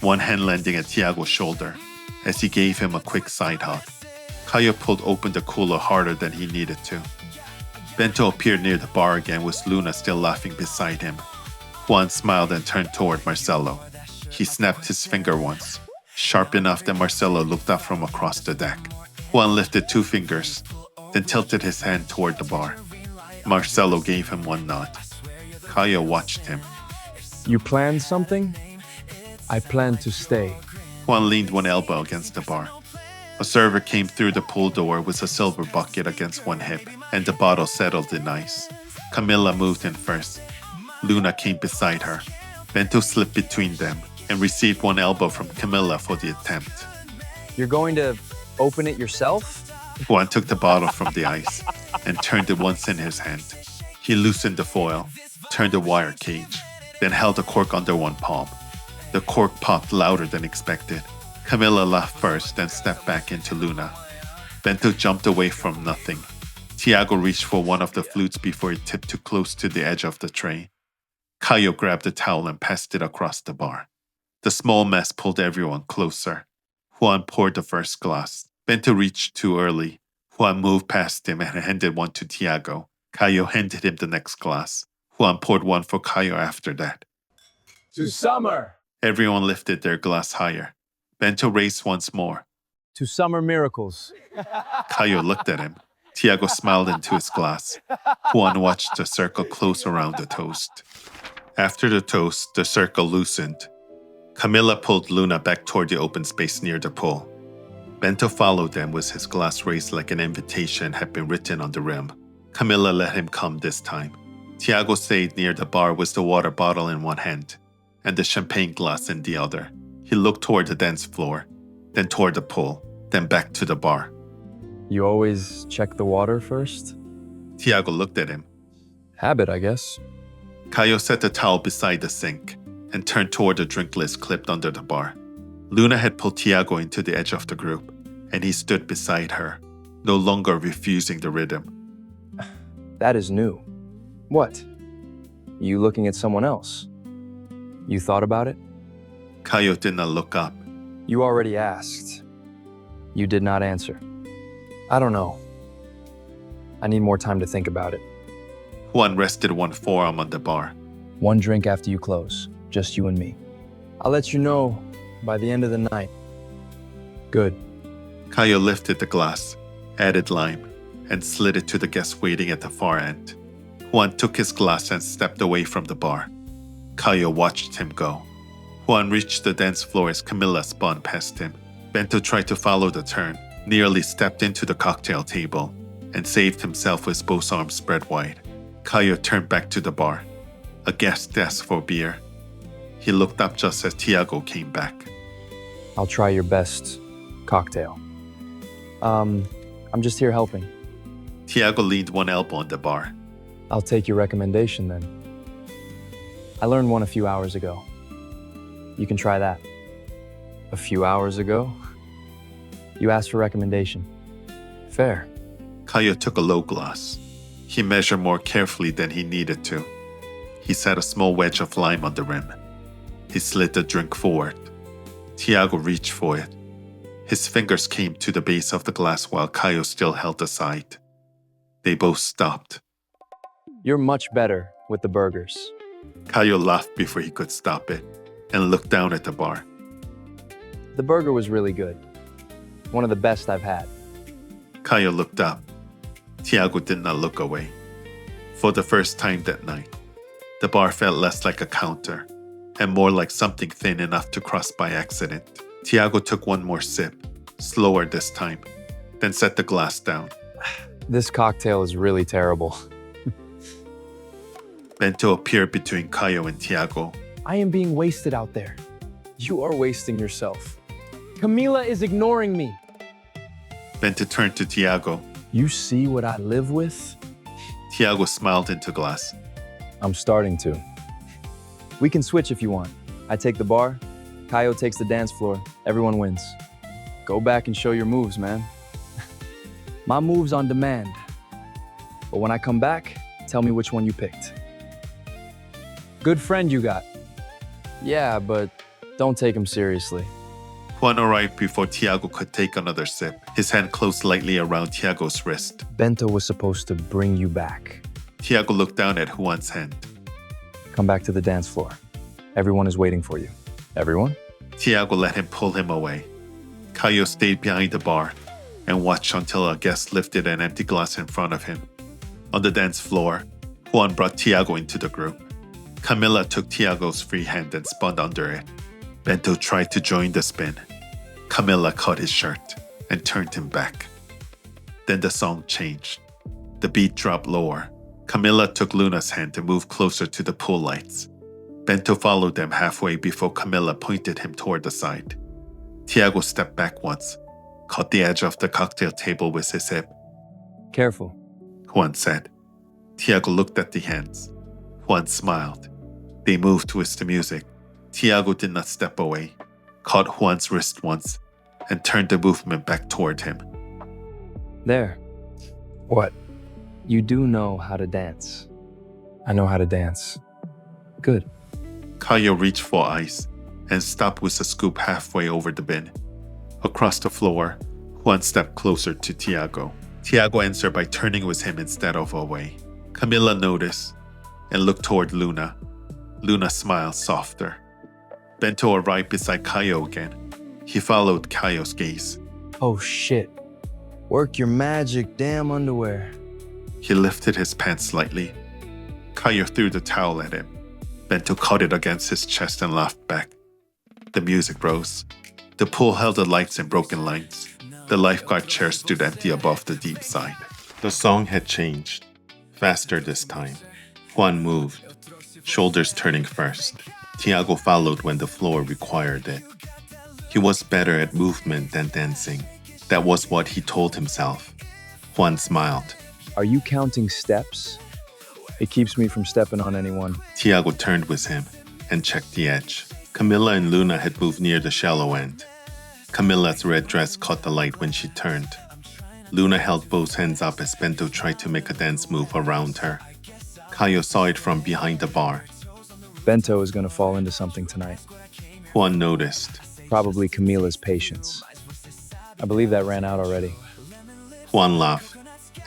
Speaker 1: one hand landing at Tiago's shoulder as he gave him a quick side hug. Caio pulled open the cooler harder than he needed to. Bento appeared near the bar again with Luna still laughing beside him. Juan smiled and turned toward Marcelo. He snapped his finger once, sharp enough that Marcelo looked up from across the deck. Juan lifted two fingers, then tilted his hand toward the bar. Marcelo gave him one nod. Caio watched him.
Speaker 2: You planned something? I plan to stay.
Speaker 1: Juan leaned one elbow against the bar. A server came through the pool door with a silver bucket against one hip, and the bottle settled in ice. Camilla moved in first. Luna came beside her. Bento slipped between them and received one elbow from Camilla for the attempt.
Speaker 2: You're going to open it yourself?
Speaker 1: Juan took the bottle from the ice and turned it once in his hand. He loosened the foil, turned the wire cage, then held the cork under one palm. The cork popped louder than expected. Camilla laughed first, then stepped back into Luna. Bento jumped away from nothing. Tiago reached for one of the flutes before it tipped too close to the edge of the tray. Caio grabbed the towel and passed it across the bar. The small mess pulled everyone closer. Juan poured the first glass. Bento reached too early. Juan moved past him and handed one to Tiago. Caio handed him the next glass. Juan poured one for Caio after that.
Speaker 2: To summer!
Speaker 1: Everyone lifted their glass higher. Bento raised once more.
Speaker 2: To summer miracles.
Speaker 1: Caio looked at him. Tiago smiled into his glass. Juan watched the circle close around the toast. After the toast, the circle loosened. Camilla pulled Luna back toward the open space near the pool. Bento followed them with his glass raised like an invitation had been written on the rim. Camilla let him come this time. Tiago stayed near the bar with the water bottle in one hand and the champagne glass in the other. He looked toward the dance floor, then toward the pool, then back to the bar.
Speaker 2: You always check the water first?
Speaker 1: Tiago looked at him.
Speaker 2: Habit, I guess.
Speaker 1: Caio set the towel beside the sink and turned toward the drink list clipped under the bar. Luna had pulled Tiago into the edge of the group, and he stood beside her, no longer refusing the rhythm.
Speaker 2: That is new. What? You looking at someone else? You thought about it?
Speaker 1: Caio did not look up.
Speaker 2: You already asked. You did not answer. I don't know. I need more time to think about it.
Speaker 1: Juan rested one forearm on the bar.
Speaker 2: One drink after you close, just you and me. I'll let you know by the end of the night. Good.
Speaker 1: Caio lifted the glass, added lime, and slid it to the guest waiting at the far end. Juan took his glass and stepped away from the bar. Caio watched him go. Juan reached the dance floor as Camilla spun past him. Bento tried to follow the turn, nearly stepped into the cocktail table, and saved himself with both arms spread wide. Caio turned back to the bar. A guest asked for beer. He looked up just as Tiago came back.
Speaker 2: I'll try your best cocktail. I'm just here helping.
Speaker 1: Tiago leaned one elbow on the bar.
Speaker 2: I'll take your recommendation then. I learned one a few hours ago. You can try that. A few hours ago? You asked for recommendation. Fair.
Speaker 1: Caio took a low glass. He measured more carefully than he needed to. He set a small wedge of lime on the rim. He slid the drink forward. Tiago reached for it. His fingers came to the base of the glass while Caio still held the side. They both stopped.
Speaker 2: You're much better with the burgers.
Speaker 1: Caio laughed before he could stop it and looked down at the bar.
Speaker 2: The burger was really good. One of the best I've had.
Speaker 1: Caio looked up. Tiago did not look away. For the first time that night, the bar felt less like a counter and more like something thin enough to cross by accident. Tiago took one more sip, slower this time, then set the glass down.
Speaker 2: This cocktail is really terrible.
Speaker 1: Bento appeared between Caio and Tiago.
Speaker 2: I am being wasted out there. You are wasting yourself. Camila is ignoring me.
Speaker 1: Bento turned to Tiago.
Speaker 2: You see what I live with?
Speaker 1: Tiago smiled into glass.
Speaker 2: I'm starting to. We can switch if you want. I take the bar, Caio takes the dance floor, everyone wins. Go back and show your moves, man. My move's on demand. But when I come back, tell me which one you picked. Good friend you got. Yeah, but don't take him seriously.
Speaker 1: Juan arrived before Tiago could take another sip. His hand closed lightly around Tiago's wrist.
Speaker 2: Bento was supposed to bring you back.
Speaker 1: Tiago looked down at Juan's hand.
Speaker 2: Come back to the dance floor. Everyone is waiting for you. Everyone?
Speaker 1: Tiago let him pull him away. Caio stayed behind the bar and watched until a guest lifted an empty glass in front of him. On the dance floor, Juan brought Tiago into the group. Camila took Tiago's free hand and spun under it. Bento tried to join the spin. Camila caught his shirt and turned him back. Then the song changed. The beat dropped lower. Camila took Luna's hand and moved closer to the pool lights. Bento followed them halfway before Camila pointed him toward the side. Tiago stepped back once, caught the edge of the cocktail table with his hip.
Speaker 2: Careful.
Speaker 1: Juan said. Tiago looked at the hands. Juan smiled. They moved with the music. Tiago did not step away, caught Juan's wrist once, and turned the movement back toward him.
Speaker 2: There.
Speaker 5: What?
Speaker 2: You do know how to dance.
Speaker 5: I know how to dance.
Speaker 2: Good.
Speaker 1: Caio reached for ice and stopped with a scoop halfway over the bin. Across the floor, Juan stepped closer to Tiago. Tiago answered by turning with him instead of away. Camila noticed and looked toward Luna. Luna smiled softer. Bento arrived beside Caio again. He followed Caio's gaze.
Speaker 2: Oh shit. Work your magic damn underwear.
Speaker 1: He lifted his pants slightly. Caio threw the towel at him. Bento caught it against his chest and laughed back. The music rose. The pool held the lights in broken lines. The lifeguard chair stood empty above the deep side. The song had changed. Faster this time. Juan moved, shoulders turning first. Tiago followed when the floor required it. He was better at movement than dancing. That was what he told himself. Juan smiled.
Speaker 2: Are you counting steps? It keeps me from stepping on anyone.
Speaker 1: Tiago turned with him and checked the edge. Camila and Luna had moved near the shallow end. Camila's red dress caught the light when she turned. Luna held both hands up as Bento tried to make a dance move around her. Caio saw it from behind the bar.
Speaker 2: Bento is gonna fall into something tonight.
Speaker 1: Juan noticed.
Speaker 2: Probably Camila's patience. I believe that ran out already.
Speaker 1: Juan laughed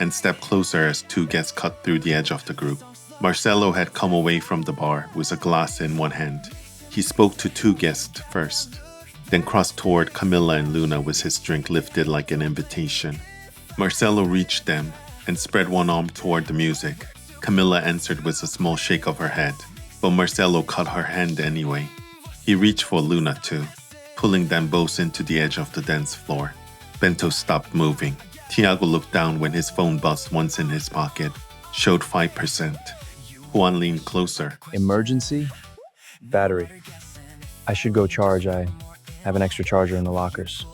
Speaker 1: and stepped closer as two guests cut through the edge of the group. Marcelo had come away from the bar with a glass in one hand. He spoke to two guests first, then crossed toward Camila and Luna with his drink lifted like an invitation. Marcelo reached them and spread one arm toward the music. Camila answered with a small shake of her head, but Marcelo caught her hand anyway. He reached for Luna too, pulling them both into the edge of the dance floor. Bento stopped moving. Tiago looked down when his phone buzzed once in his pocket, showed 5%. Juan leaned closer.
Speaker 2: Emergency? Battery. I should go charge. I have an extra charger in the lockers.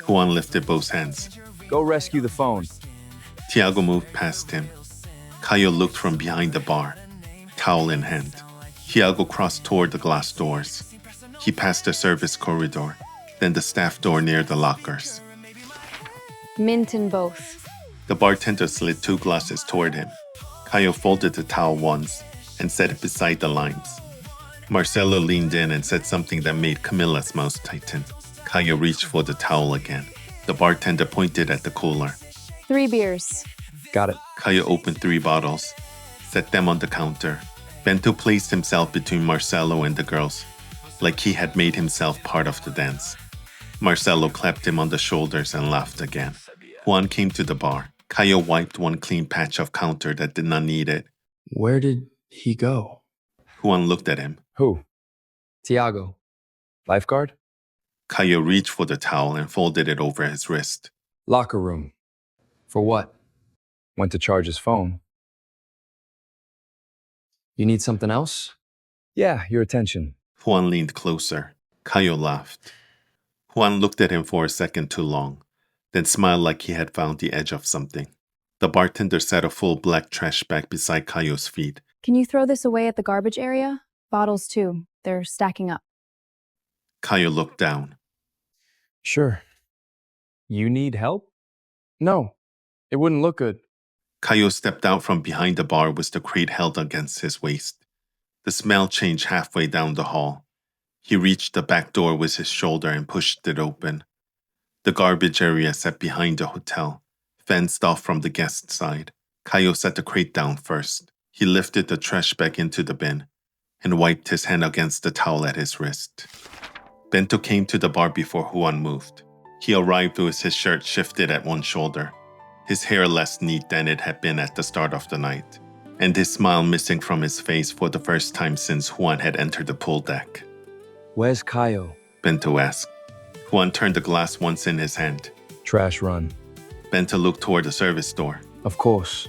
Speaker 1: Juan lifted both hands.
Speaker 2: Go rescue the phone.
Speaker 1: Tiago moved past him. Caio looked from behind the bar, towel in hand. Tiago crossed toward the glass doors. He passed the service corridor, then the staff door near the lockers.
Speaker 4: Mint in both.
Speaker 1: The bartender slid two glasses toward him. Caio folded the towel once, and set it beside the limes. Marcelo leaned in and said something that made Camilla's mouth tighten. Caio reached for the towel again. The bartender pointed at the cooler.
Speaker 4: 3 beers.
Speaker 2: Got it.
Speaker 1: Caio opened 3 bottles, set them on the counter. Bento placed himself between Marcelo and the girls, like he had made himself part of the dance. Marcelo clapped him on the shoulders and laughed again. Juan came to the bar. Caio wiped one clean patch of counter that did not need it.
Speaker 2: Where did he go?
Speaker 1: Juan looked at him.
Speaker 2: Who? Tiago. Lifeguard?
Speaker 1: Caio reached for the towel and folded it over his wrist.
Speaker 2: Locker room. For what? Went to charge his phone. You need something else? Yeah, your attention.
Speaker 1: Juan leaned closer. Caio laughed. Juan looked at him for a second too long, then smiled like he had found the edge of something. The bartender set a full black trash bag beside Caio's feet.
Speaker 4: Can you throw this away at the garbage area? Bottles too. They're stacking up.
Speaker 1: Caio looked down.
Speaker 2: Sure. You need help? No, it wouldn't look good.
Speaker 1: Caio stepped out from behind the bar with the crate held against his waist. The smell changed halfway down the hall. He reached the back door with his shoulder and pushed it open. The garbage area sat behind the hotel, fenced off from the guest side. Caio set the crate down first. He lifted the trash bag into the bin and wiped his hand against the towel at his wrist. Bento came to the bar before Juan moved. He arrived with his shirt shifted at one shoulder, his hair less neat than it had been at the start of the night, and his smile missing from his face for the first time since Juan had entered the pool deck.
Speaker 2: Where's Caio?
Speaker 1: Bento asked. Juan turned the glass once in his hand.
Speaker 2: Trash run.
Speaker 1: Bento looked toward the service door.
Speaker 2: Of course.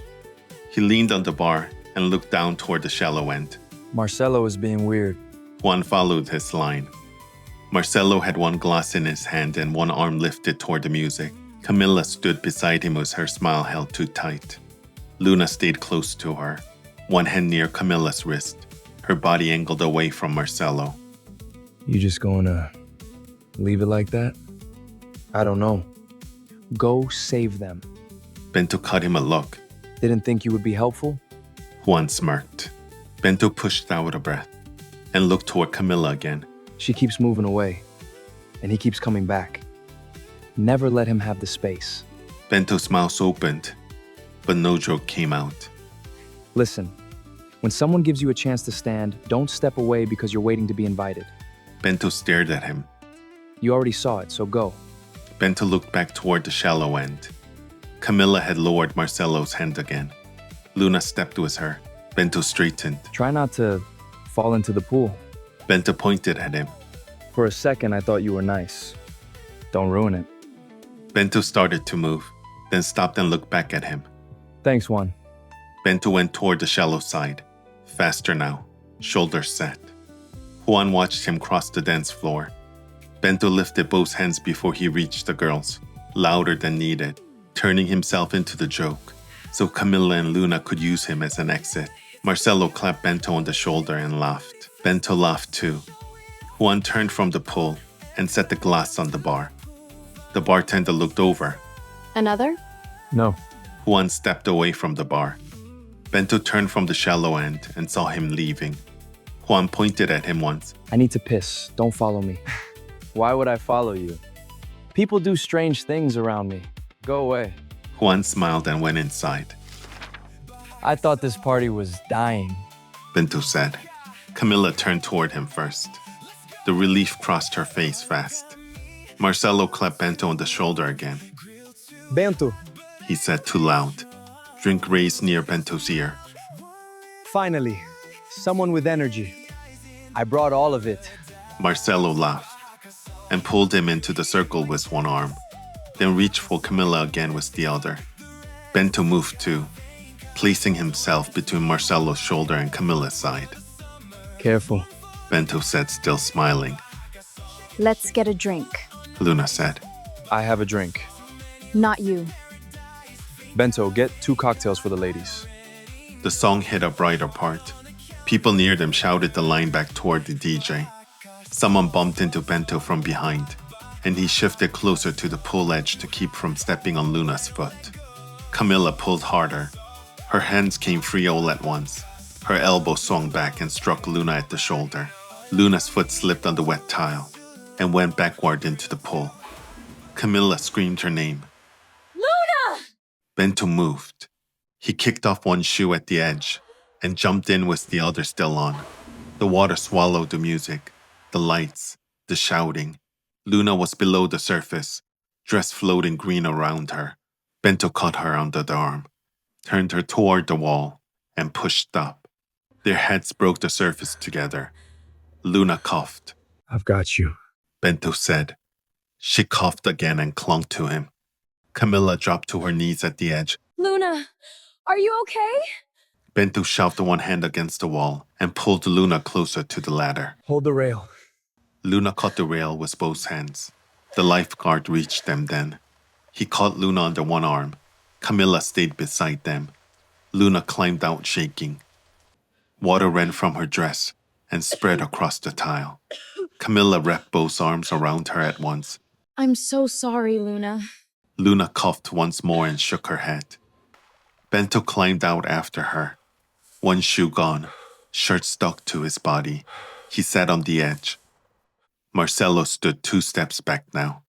Speaker 1: He leaned on the bar and looked down toward the shallow end.
Speaker 2: Marcelo is being weird.
Speaker 1: Juan followed his line. Marcelo had one glass in his hand and one arm lifted toward the music. Camilla stood beside him with her smile held too tight. Luna stayed close to her, one hand near Camilla's wrist, her body angled away from Marcelo.
Speaker 2: You just gonna leave it like that? I don't know. Go save them.
Speaker 1: Bento cut him a look.
Speaker 2: Didn't think you would be helpful?
Speaker 1: Juan smirked. Bento pushed out a breath and looked toward Camilla again.
Speaker 2: She keeps moving away, and he keeps coming back. Never let him have the space.
Speaker 1: Bento's mouth opened, but no joke came out.
Speaker 2: Listen, when someone gives you a chance to stand, don't step away because you're waiting to be invited.
Speaker 1: Bento stared at him.
Speaker 2: You already saw it, so go.
Speaker 1: Bento looked back toward the shallow end. Camilla had lowered Marcelo's hand again. Luna stepped with her. Bento straightened.
Speaker 2: Try not to fall into the pool.
Speaker 1: Bento pointed at him.
Speaker 2: For a second, I thought you were nice. Don't ruin it.
Speaker 1: Bento started to move, then stopped and looked back at him.
Speaker 2: Thanks, Juan.
Speaker 1: Bento went toward the shallow side. Faster now, shoulders set. Juan watched him cross the dance floor. Bento lifted both hands before he reached the girls, louder than needed, turning himself into the joke, so Camilla and Luna could use him as an exit. Marcelo clapped Bento on the shoulder and laughed. Bento laughed too. Juan turned from the pool and set the glass on the bar. The bartender looked over.
Speaker 4: Another?
Speaker 2: No.
Speaker 1: Juan stepped away from the bar. Bento turned from the shallow end and saw him leaving. Juan pointed at him once.
Speaker 2: I need to piss. Don't follow me. Why would I follow you? People do strange things around me. Go away.
Speaker 1: Juan smiled and went inside.
Speaker 2: I thought this party was dying.
Speaker 1: Bento said. Camilla turned toward him first. The relief crossed her face fast. Marcelo clapped Bento on the shoulder again.
Speaker 2: Bento.
Speaker 1: He said too loud. Drink raised near Bento's ear.
Speaker 2: Finally, someone with energy. I brought all of it.
Speaker 1: Marcelo laughed and pulled him into the circle with one arm, then reached for Camilla again with the other. Bento moved too, placing himself between Marcelo's shoulder and Camilla's side.
Speaker 2: Careful.
Speaker 1: Bento said, still smiling.
Speaker 4: Let's get a drink.
Speaker 1: Luna said.
Speaker 2: I have a drink.
Speaker 4: Not you.
Speaker 2: Bento, get 2 cocktails for the ladies.
Speaker 1: The song hit a brighter part. People near them shouted the line back toward the DJ. Someone bumped into Bento from behind, and he shifted closer to the pool edge to keep from stepping on Luna's foot. Camilla pulled harder. Her hands came free all at once. Her elbow swung back and struck Luna at the shoulder. Luna's foot slipped on the wet tile and went backward into the pool. Camilla screamed her name.
Speaker 4: Luna!
Speaker 1: Bento moved. He kicked off one shoe at the edge and jumped in with the other still on. The water swallowed the music, the lights, the shouting. Luna was below the surface, dress floating green around her. Bento caught her under the arm, turned her toward the wall, and pushed up. Their heads broke the surface together. Luna coughed.
Speaker 5: I've got you.
Speaker 1: Bento said. She coughed again and clung to him. Camilla dropped to her knees at the edge.
Speaker 4: Luna, are you okay?
Speaker 1: Bento shoved one hand against the wall and pulled Luna closer to the ladder.
Speaker 5: Hold the rail.
Speaker 1: Luna caught the rail with both hands. The lifeguard reached them then. He caught Luna under one arm. Camilla stayed beside them. Luna climbed out shaking. Water ran from her dress and spread across the tile. Camilla wrapped both arms around her at once.
Speaker 4: I'm so sorry, Luna.
Speaker 1: Luna coughed once more and shook her head. Bento climbed out after her. One shoe gone, shirt stuck to his body. He sat on the edge. Marcelo stood 2 steps back now.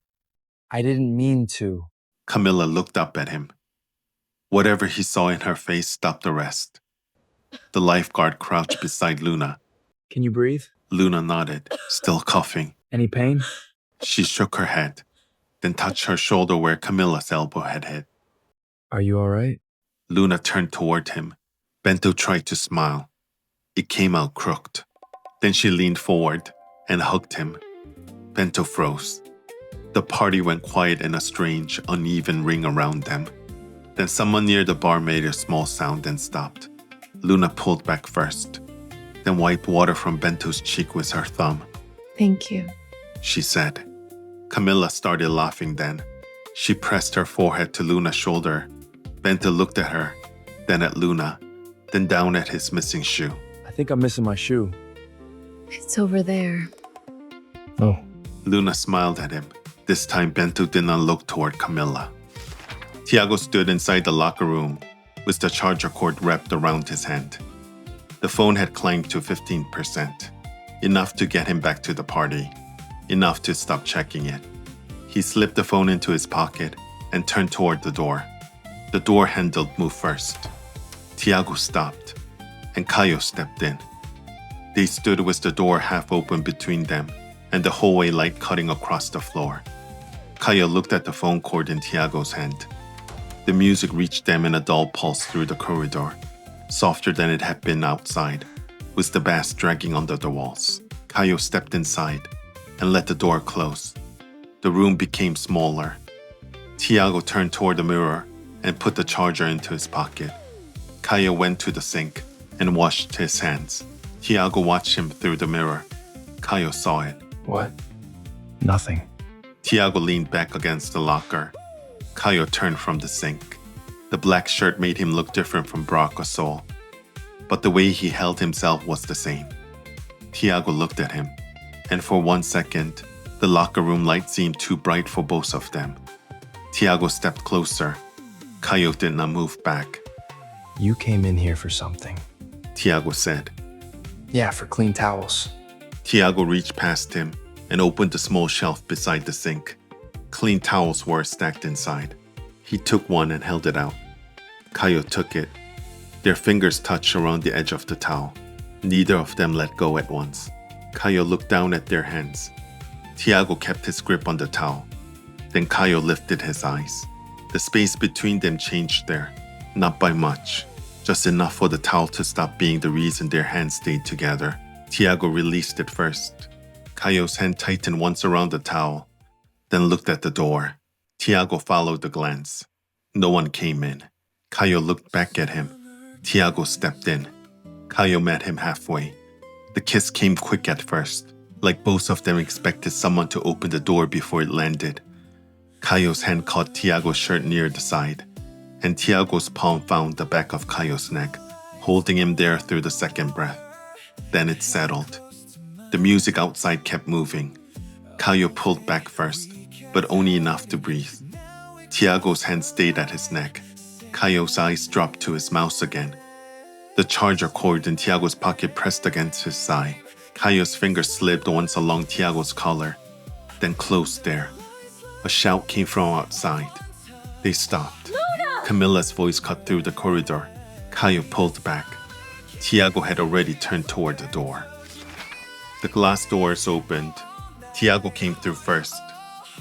Speaker 2: I didn't mean to.
Speaker 1: Camilla looked up at him. Whatever he saw in her face stopped the rest. The lifeguard crouched beside Luna.
Speaker 2: Can you breathe?
Speaker 1: Luna nodded, still coughing.
Speaker 2: Any pain?
Speaker 1: She shook her head, then touched her shoulder where Camilla's elbow had hit.
Speaker 2: Are you all right?
Speaker 1: Luna turned toward him. Bento tried to smile. It came out crooked. Then she leaned forward and hugged him. Bento froze. The party went quiet in a strange, uneven ring around them. Then someone near the bar made a small sound and stopped. Luna pulled back first, then wiped water from Bento's cheek with her thumb.
Speaker 4: Thank you.
Speaker 1: She said. Camilla started laughing then. She pressed her forehead to Luna's shoulder. Bento looked at her, then at Luna, then down at his missing shoe.
Speaker 2: I think I'm missing my shoe.
Speaker 4: It's over there.
Speaker 2: Oh.
Speaker 1: Luna smiled at him. This time Bento did not look toward Camilla. Tiago stood inside the locker room with the charger cord wrapped around his hand. The phone had climbed to 15%, enough to get him back to the party, enough to stop checking it. He slipped the phone into his pocket and turned toward the door. The door handle moved first. Tiago stopped, and Caio stepped in. They stood with the door half open between them and the hallway light cutting across the floor. Caio looked at the phone cord in Tiago's hand. The music reached them in a dull pulse through the corridor, softer than it had been outside, with the bass dragging under the walls. Caio stepped inside and let the door close. The room became smaller. Tiago turned toward the mirror and put the charger into his pocket. Caio went to the sink and washed his hands. Tiago watched him through the mirror. Caio saw it.
Speaker 2: What? Nothing.
Speaker 1: Tiago leaned back against the locker. Caio turned from the sink. The black shirt made him look different from Barraca Sol, but the way he held himself was the same. Tiago looked at him, and for 1 second, the locker room light seemed too bright for both of them. Tiago stepped closer. Caio did not move back.
Speaker 2: You came in here for something.
Speaker 1: Tiago said.
Speaker 2: Yeah, for clean towels.
Speaker 1: Tiago reached past him and opened the small shelf beside the sink. Clean towels were stacked inside. He took one and held it out. Caio took it. Their fingers touched around the edge of the towel. Neither of them let go at once. Caio looked down at their hands. Tiago kept his grip on the towel. Then Caio lifted his eyes. The space between them changed there, not by much, just enough for the towel to stop being the reason their hands stayed together. Tiago released it first. Caio's hand tightened once around the towel, then looked at the door. Tiago followed the glance. No one came in. Caio looked back at him. Tiago stepped in. Caio met him halfway. The kiss came quick at first, like both of them expected someone to open the door before it landed. Caio's hand caught Tiago's shirt near the side, and Tiago's palm found the back of Caio's neck, holding him there through the second breath. Then it settled. The music outside kept moving. Caio pulled back first, but only enough to breathe. Tiago's hand stayed at his neck. Caio's eyes dropped to his mouth again. The charger cord in Tiago's pocket pressed against his thigh. Caio's fingers slipped once along Tiago's collar, then closed there. A shout came from outside. They stopped. Camilla's voice cut through the corridor. Caio pulled back. Tiago had already turned toward the door. The glass doors opened. Tiago came through first.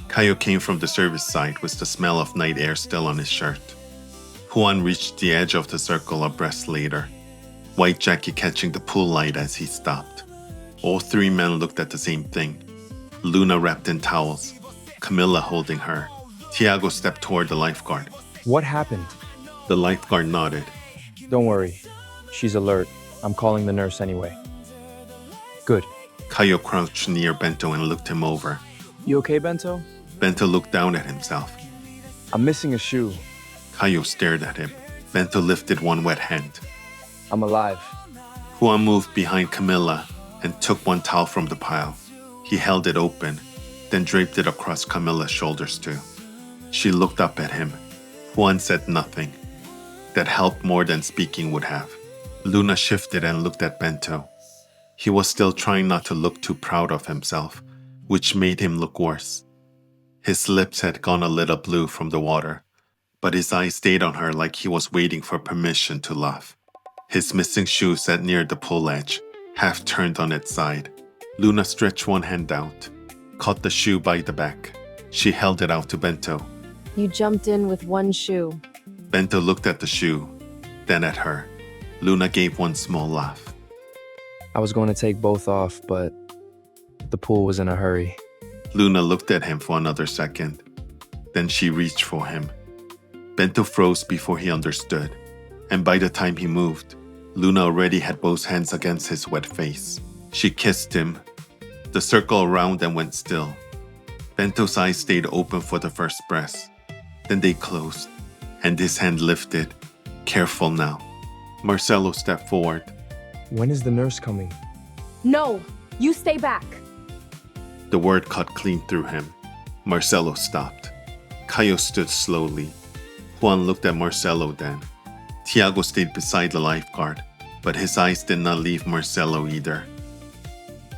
Speaker 1: Caio came from the service side with the smell of night air still on his shirt. Juan reached the edge of the circle abreast later, white jacket catching the pool light as he stopped. All three men looked at the same thing. Luna wrapped in towels, Camilla holding her. Tiago stepped toward the lifeguard.
Speaker 2: What happened?
Speaker 1: The lifeguard nodded.
Speaker 2: Don't worry. She's alert. I'm calling the nurse anyway. Good.
Speaker 1: Caio crouched near Bento and looked him over.
Speaker 2: You okay, Bento?
Speaker 1: Bento looked down at himself.
Speaker 2: I'm missing a shoe.
Speaker 1: Caio stared at him. Bento lifted one wet hand.
Speaker 2: I'm alive.
Speaker 1: Juan moved behind Camilla and took one towel from the pile. He held it open, then draped it across Camilla's shoulders too. She looked up at him. Juan said nothing. That helped more than speaking would have. Luna shifted and looked at Bento. He was still trying not to look too proud of himself, which made him look worse. His lips had gone a little blue from the water, but his eyes stayed on her like he was waiting for permission to laugh. His missing shoe sat near the pool edge, half turned on its side. Luna stretched one hand out, caught the shoe by the back. She held it out to Bento.
Speaker 6: You jumped in with one shoe.
Speaker 1: Bento looked at the shoe, then at her. Luna gave one small laugh.
Speaker 2: I was going to take both off, but the pool was in a hurry.
Speaker 1: Luna looked at him for another second. Then she reached for him. Bento froze before he understood, and by the time he moved, Luna already had both hands against his wet face. She kissed him. The circle around them went still. Bento's eyes stayed open for the first breath. Then they closed, and his hand lifted. Careful now. Marcelo stepped forward.
Speaker 2: When is the nurse coming?
Speaker 6: No, you stay back.
Speaker 1: The word cut clean through him. Marcelo stopped. Caio stood slowly. Juan looked at Marcelo then. Tiago stayed beside the lifeguard, but his eyes did not leave Marcelo either.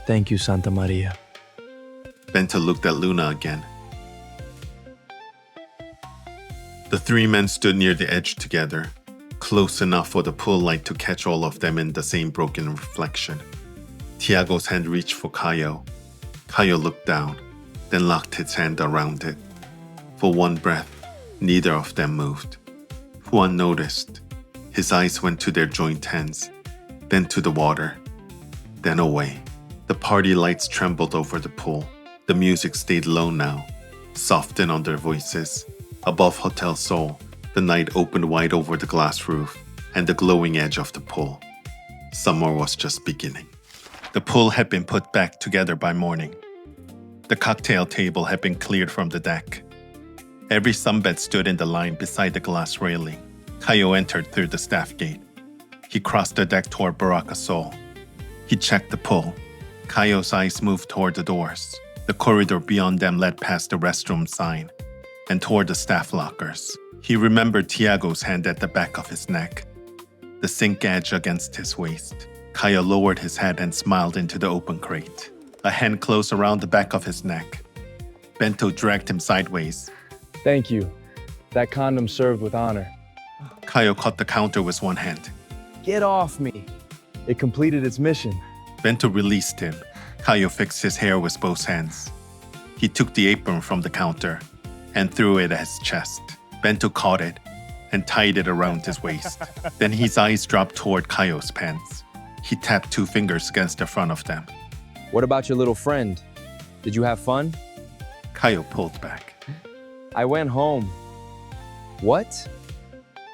Speaker 2: Thank you, Santa Maria.
Speaker 1: Bento looked at Luna again. The three men stood near the edge together, close enough for the pool light to catch all of them in the same broken reflection. Tiago's hand reached for Caio. Caio looked down, then locked his hand around it. For one breath, neither of them moved. Juan noticed. His eyes went to their joined hands, then to the water, then away. The party lights trembled over the pool. The music stayed low now, softened on their voices. Above Hotel Sol, the night opened wide over the glass roof and the glowing edge of the pool. Summer was just beginning. The pool had been put back together by morning. The cocktail table had been cleared from the deck. Every sunbed stood in the line beside the glass railing. Caio entered through the staff gate. He crossed the deck toward Barraca Sol. He checked the pool. Caio's eyes moved toward the doors. The corridor beyond them led past the restroom sign and toward the staff lockers. He remembered Tiago's hand at the back of his neck, the sink edge against his waist. Caio lowered his head and smiled into the open crate. A hand closed around the back of his neck. Bento dragged him sideways.
Speaker 2: Thank you. That condom served with honor.
Speaker 1: Caio caught the counter with one hand.
Speaker 2: Get off me. It completed its mission.
Speaker 1: Bento released him. Caio fixed his hair with both hands. He took the apron from the counter and threw it at his chest. Bento caught it and tied it around his waist. Then his eyes dropped toward Caio's pants. He tapped two fingers against the front of them.
Speaker 2: What about your little friend? Did you have fun?
Speaker 1: Caio pulled back.
Speaker 2: I went home. What?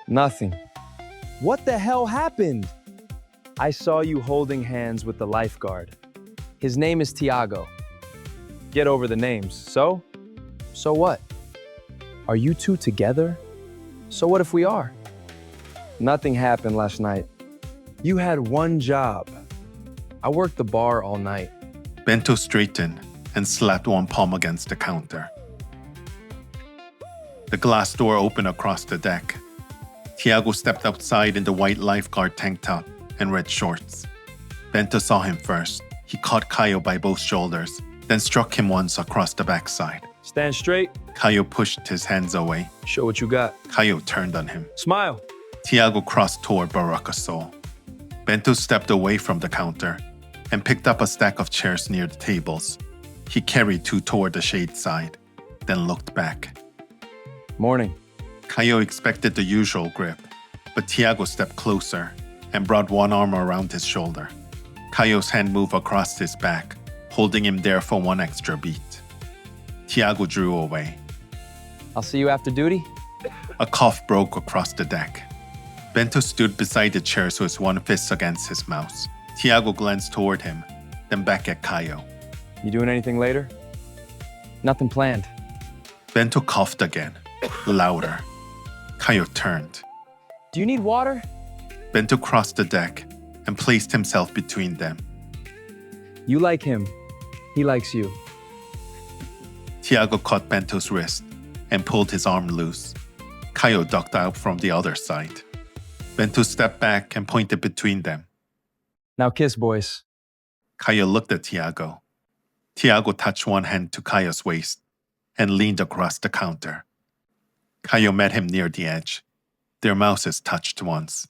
Speaker 2: Nothing. What the hell happened? I saw you holding hands with the lifeguard. His name is Tiago. Get over the names. So? So what? Are you two together? So what if we are? Nothing happened last night. You had one job. I worked the bar all night.
Speaker 1: Bento straightened and slapped one palm against the counter. The glass door opened across the deck. Tiago stepped outside in the white lifeguard tank top and red shorts. Bento saw him first. He caught Caio by both shoulders, then struck him once across the backside.
Speaker 5: Stand straight.
Speaker 1: Caio pushed his hands away.
Speaker 5: Show what you got.
Speaker 1: Caio turned on him.
Speaker 5: Smile.
Speaker 1: Tiago crossed toward Barraca Sol. Bento stepped away from the counter and picked up a stack of chairs near the tables. He carried 2 toward the shade side, then looked back.
Speaker 2: Morning.
Speaker 1: Caio expected the usual grip, but Tiago stepped closer and brought one arm around his shoulder. Caio's hand moved across his back, holding him there for one extra beat. Tiago drew away.
Speaker 2: I'll see you after duty.
Speaker 1: A cough broke across the deck. Bento stood beside the chairs with one fist against his mouth. Tiago glanced toward him, then back at Caio.
Speaker 2: You doing anything later? Nothing planned.
Speaker 1: Bento coughed again, louder. Caio turned.
Speaker 2: Do you need water?
Speaker 1: Bento crossed the deck and placed himself between them.
Speaker 2: You like him. He likes you.
Speaker 1: Tiago caught Bento's wrist and pulled his arm loose. Caio ducked out from the other side. Bento stepped back and pointed between them.
Speaker 2: Now kiss, boys.
Speaker 1: Caio looked at Tiago. Tiago touched one hand to Caio's waist and leaned across the counter. Caio met him near the edge. Their mouths touched once.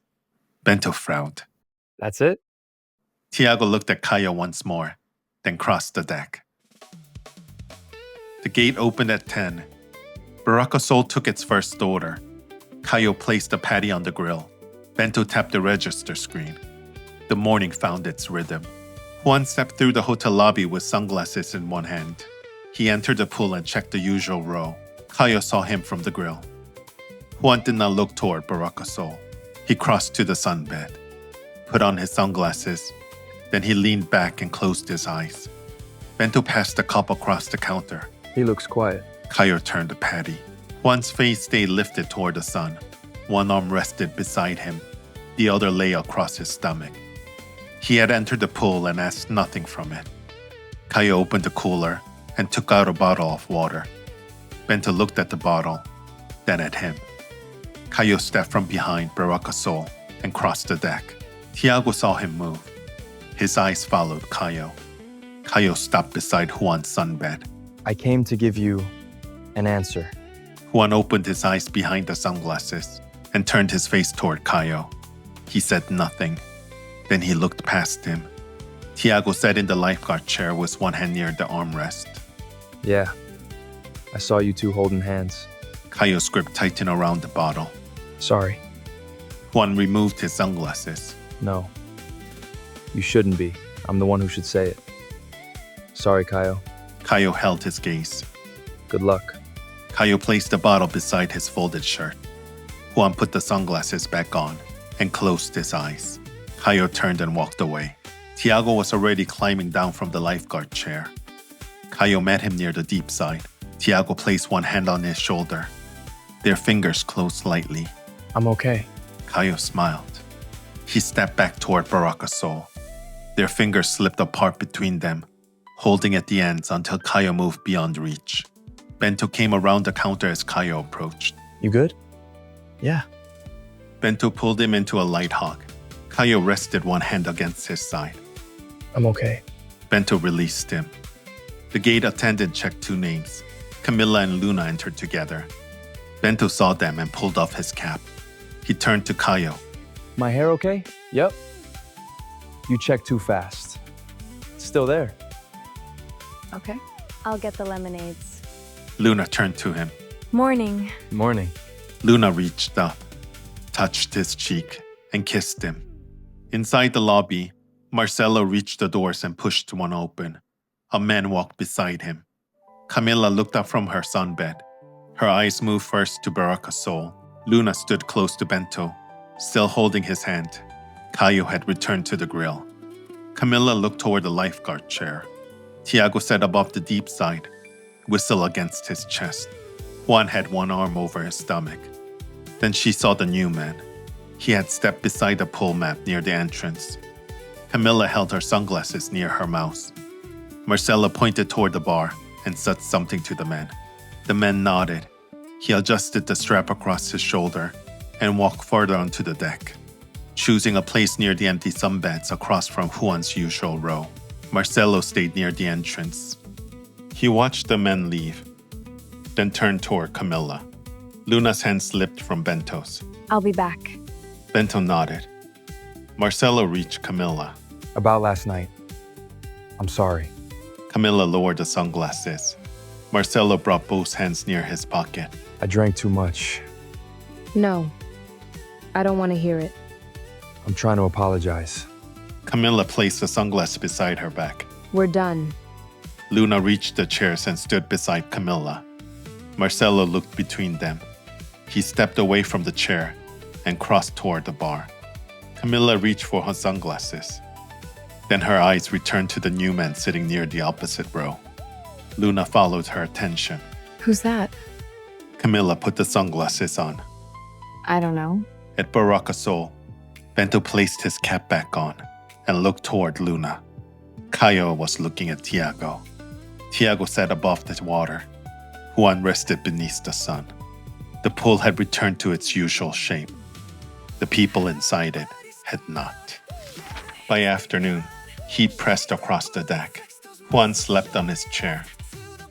Speaker 1: Bento frowned.
Speaker 2: That's it?
Speaker 1: Tiago looked at Caio once more, then crossed the deck. The gate opened at 10. Barraca Sol took its first order. Caio placed the patty on the grill. Bento tapped the register screen. The morning found its rhythm. Juan stepped through the hotel lobby with sunglasses in one hand. He entered the pool and checked the usual row. Caio saw him from the grill. Juan did not look toward Barraca Sol. He crossed to the sunbed, put on his sunglasses, then he leaned back and closed his eyes. Bento passed the cup across the counter.
Speaker 2: He looks quiet.
Speaker 1: Caio turned to Patty. Juan's face stayed lifted toward the sun. One arm rested beside him. The other lay across his stomach. He had entered the pool and asked nothing from it. Caio opened the cooler and took out a bottle of water. Bento looked at the bottle, then at him. Caio stepped from behind Barraca Sol and crossed the deck. Tiago saw him move. His eyes followed Caio. Caio stopped beside Juan's sunbed.
Speaker 2: I came to give you an answer.
Speaker 1: Juan opened his eyes behind the sunglasses and turned his face toward Caio. He said nothing. Then he looked past him. Tiago sat in the lifeguard chair with one hand near the armrest.
Speaker 2: Yeah. I saw you two holding hands.
Speaker 1: Caio's grip tightened around the bottle.
Speaker 2: Sorry.
Speaker 1: Juan removed his sunglasses.
Speaker 2: No. You shouldn't be. I'm the one who should say it. Sorry, Caio.
Speaker 1: Caio held his gaze.
Speaker 2: Good luck.
Speaker 1: Caio placed the bottle beside his folded shirt. Juan put the sunglasses back on and closed his eyes. Caio turned and walked away. Tiago was already climbing down from the lifeguard chair. Caio met him near the deep side. Tiago placed one hand on his shoulder. Their fingers closed lightly.
Speaker 2: I'm okay.
Speaker 1: Caio smiled. He stepped back toward Barraca Sol. Their fingers slipped apart between them, holding at the ends until Caio moved beyond reach. Bento came around the counter as Caio approached.
Speaker 2: You good? Yeah.
Speaker 1: Bento pulled him into a light hug. Caio rested one hand against his side.
Speaker 2: I'm okay.
Speaker 1: Bento released him. The gate attendant checked 2 names. Camilla and Luna entered together. Bento saw them and pulled off his cap. He turned to Caio.
Speaker 2: My hair okay? Yep. You checked too fast. It's still there.
Speaker 4: Okay. I'll get the lemonades.
Speaker 1: Luna turned to him.
Speaker 4: Morning.
Speaker 2: Morning.
Speaker 1: Luna reached up, touched his cheek, and kissed him. Inside the lobby, Marcelo reached the doors and pushed one open. A man walked beside him. Camilla looked up from her sunbed. Her eyes moved first to Barraca Sol. Luna stood close to Bento, still holding his hand. Caio had returned to the grill. Camilla looked toward the lifeguard chair. Tiago sat above the deep side, whistle against his chest. Juan had one arm over his stomach. Then she saw the new man. He had stepped beside the pool mat near the entrance. Camilla held her sunglasses near her mouth. Marcella pointed toward the bar and said something to the man. The man nodded. He adjusted the strap across his shoulder and walked further onto the deck, choosing a place near the empty sunbeds across from Juan's usual row. Marcelo stayed near the entrance. He watched the men leave, then turned toward Camilla. Luna's hand slipped from Bento's.
Speaker 4: I'll be back.
Speaker 1: Bento nodded. Marcelo reached Camilla.
Speaker 5: About last night. I'm sorry.
Speaker 1: Camilla lowered the sunglasses. Marcelo brought both hands near his pocket.
Speaker 5: I drank too much.
Speaker 6: No. I don't want to hear it.
Speaker 5: I'm trying to apologize.
Speaker 1: Camilla placed the sunglasses beside her back.
Speaker 6: We're done.
Speaker 1: Luna reached the chairs and stood beside Camilla. Marcelo looked between them. He stepped away from the chair and crossed toward the bar. Camilla reached for her sunglasses. Then her eyes returned to the new man sitting near the opposite row. Luna followed her attention.
Speaker 6: Who's that?
Speaker 1: Camilla put the sunglasses on.
Speaker 6: I don't know.
Speaker 1: At Barraca Sol, Bento placed his cap back on and looked toward Luna. Caio was looking at Tiago. Tiago sat above the water. Juan rested beneath the sun. The pool had returned to its usual shape. The people inside it had not. By afternoon, heat pressed across the deck. Juan slept on his chair.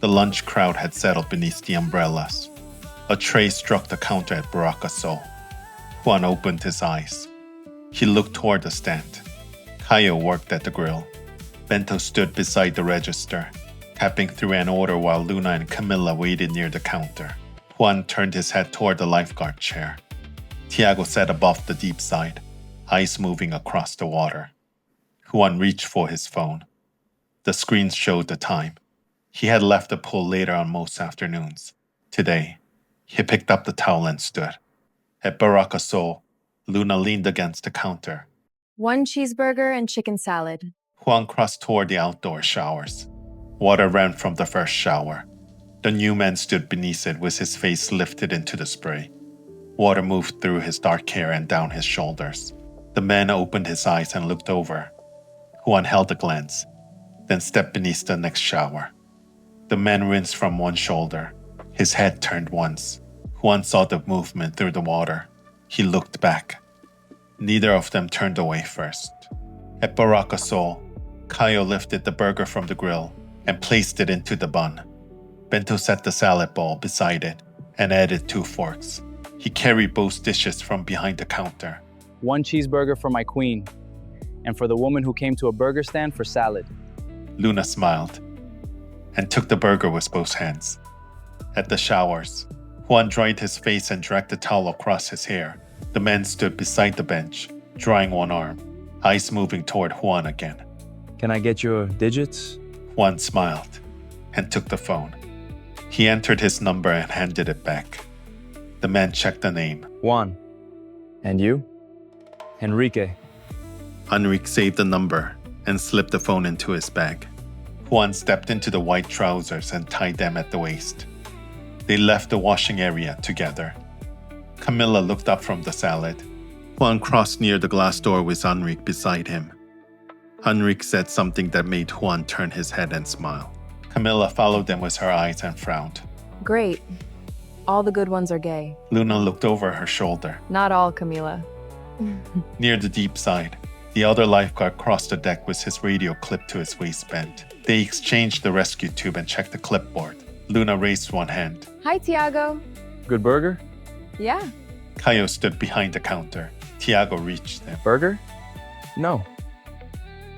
Speaker 1: The lunch crowd had settled beneath the umbrellas. A tray struck the counter at Barraca Sol. Juan opened his eyes. He looked toward the stand. Caio worked at the grill. Bento stood beside the register, tapping through an order while Luna and Camilla waited near the counter. Juan turned his head toward the lifeguard chair. Tiago sat above the deep side, eyes moving across the water. Juan reached for his phone. The screen showed the time. He had left the pool later on most afternoons. Today, he picked up the towel and stood. At Barraca Sol, Luna leaned against the counter.
Speaker 4: 1 cheeseburger and chicken salad.
Speaker 1: Juan crossed toward the outdoor showers. Water ran from the first shower. The new man stood beneath it with his face lifted into the spray. Water moved through his dark hair and down his shoulders. The man opened his eyes and looked over. Juan held a glance, then stepped beneath the next shower. The man rinsed from one shoulder. His head turned once. Juan saw the movement through the water. He looked back. Neither of them turned away first. At Barraca Sol, Caio lifted the burger from the grill and placed it into the bun. Bento set the salad bowl beside it and added 2 forks. He carried both dishes from behind the counter.
Speaker 2: 1 cheeseburger for my queen, and for the woman who came to a burger stand for salad.
Speaker 1: Luna smiled and took the burger with both hands. At the showers, Juan dried his face and dragged the towel across his hair. The man stood beside the bench, drying one arm, eyes moving toward Juan again.
Speaker 2: Can I get your digits?
Speaker 1: Juan smiled and took the phone. He entered his number and handed it back. The man checked the name.
Speaker 2: Juan. And you? Henrique.
Speaker 1: Henrique saved the number and slipped the phone into his bag. Juan stepped into the white trousers and tied them at the waist. They left the washing area together. Camilla looked up from the salad. Juan crossed near the glass door with Henrique beside him. Henrique said something that made Juan turn his head and smile. Camilla followed them with her eyes and frowned.
Speaker 6: Great. All the good ones are gay.
Speaker 1: Luna looked over her shoulder.
Speaker 6: Not all, Camila.
Speaker 1: Near the deep side, the other lifeguard crossed the deck with his radio clipped to his waistband. They exchanged the rescue tube and checked the clipboard. Luna raised one hand.
Speaker 6: Hi, Tiago.
Speaker 2: Good burger?
Speaker 6: Yeah.
Speaker 1: Caio stood behind the counter. Tiago reached them.
Speaker 2: Burger? No.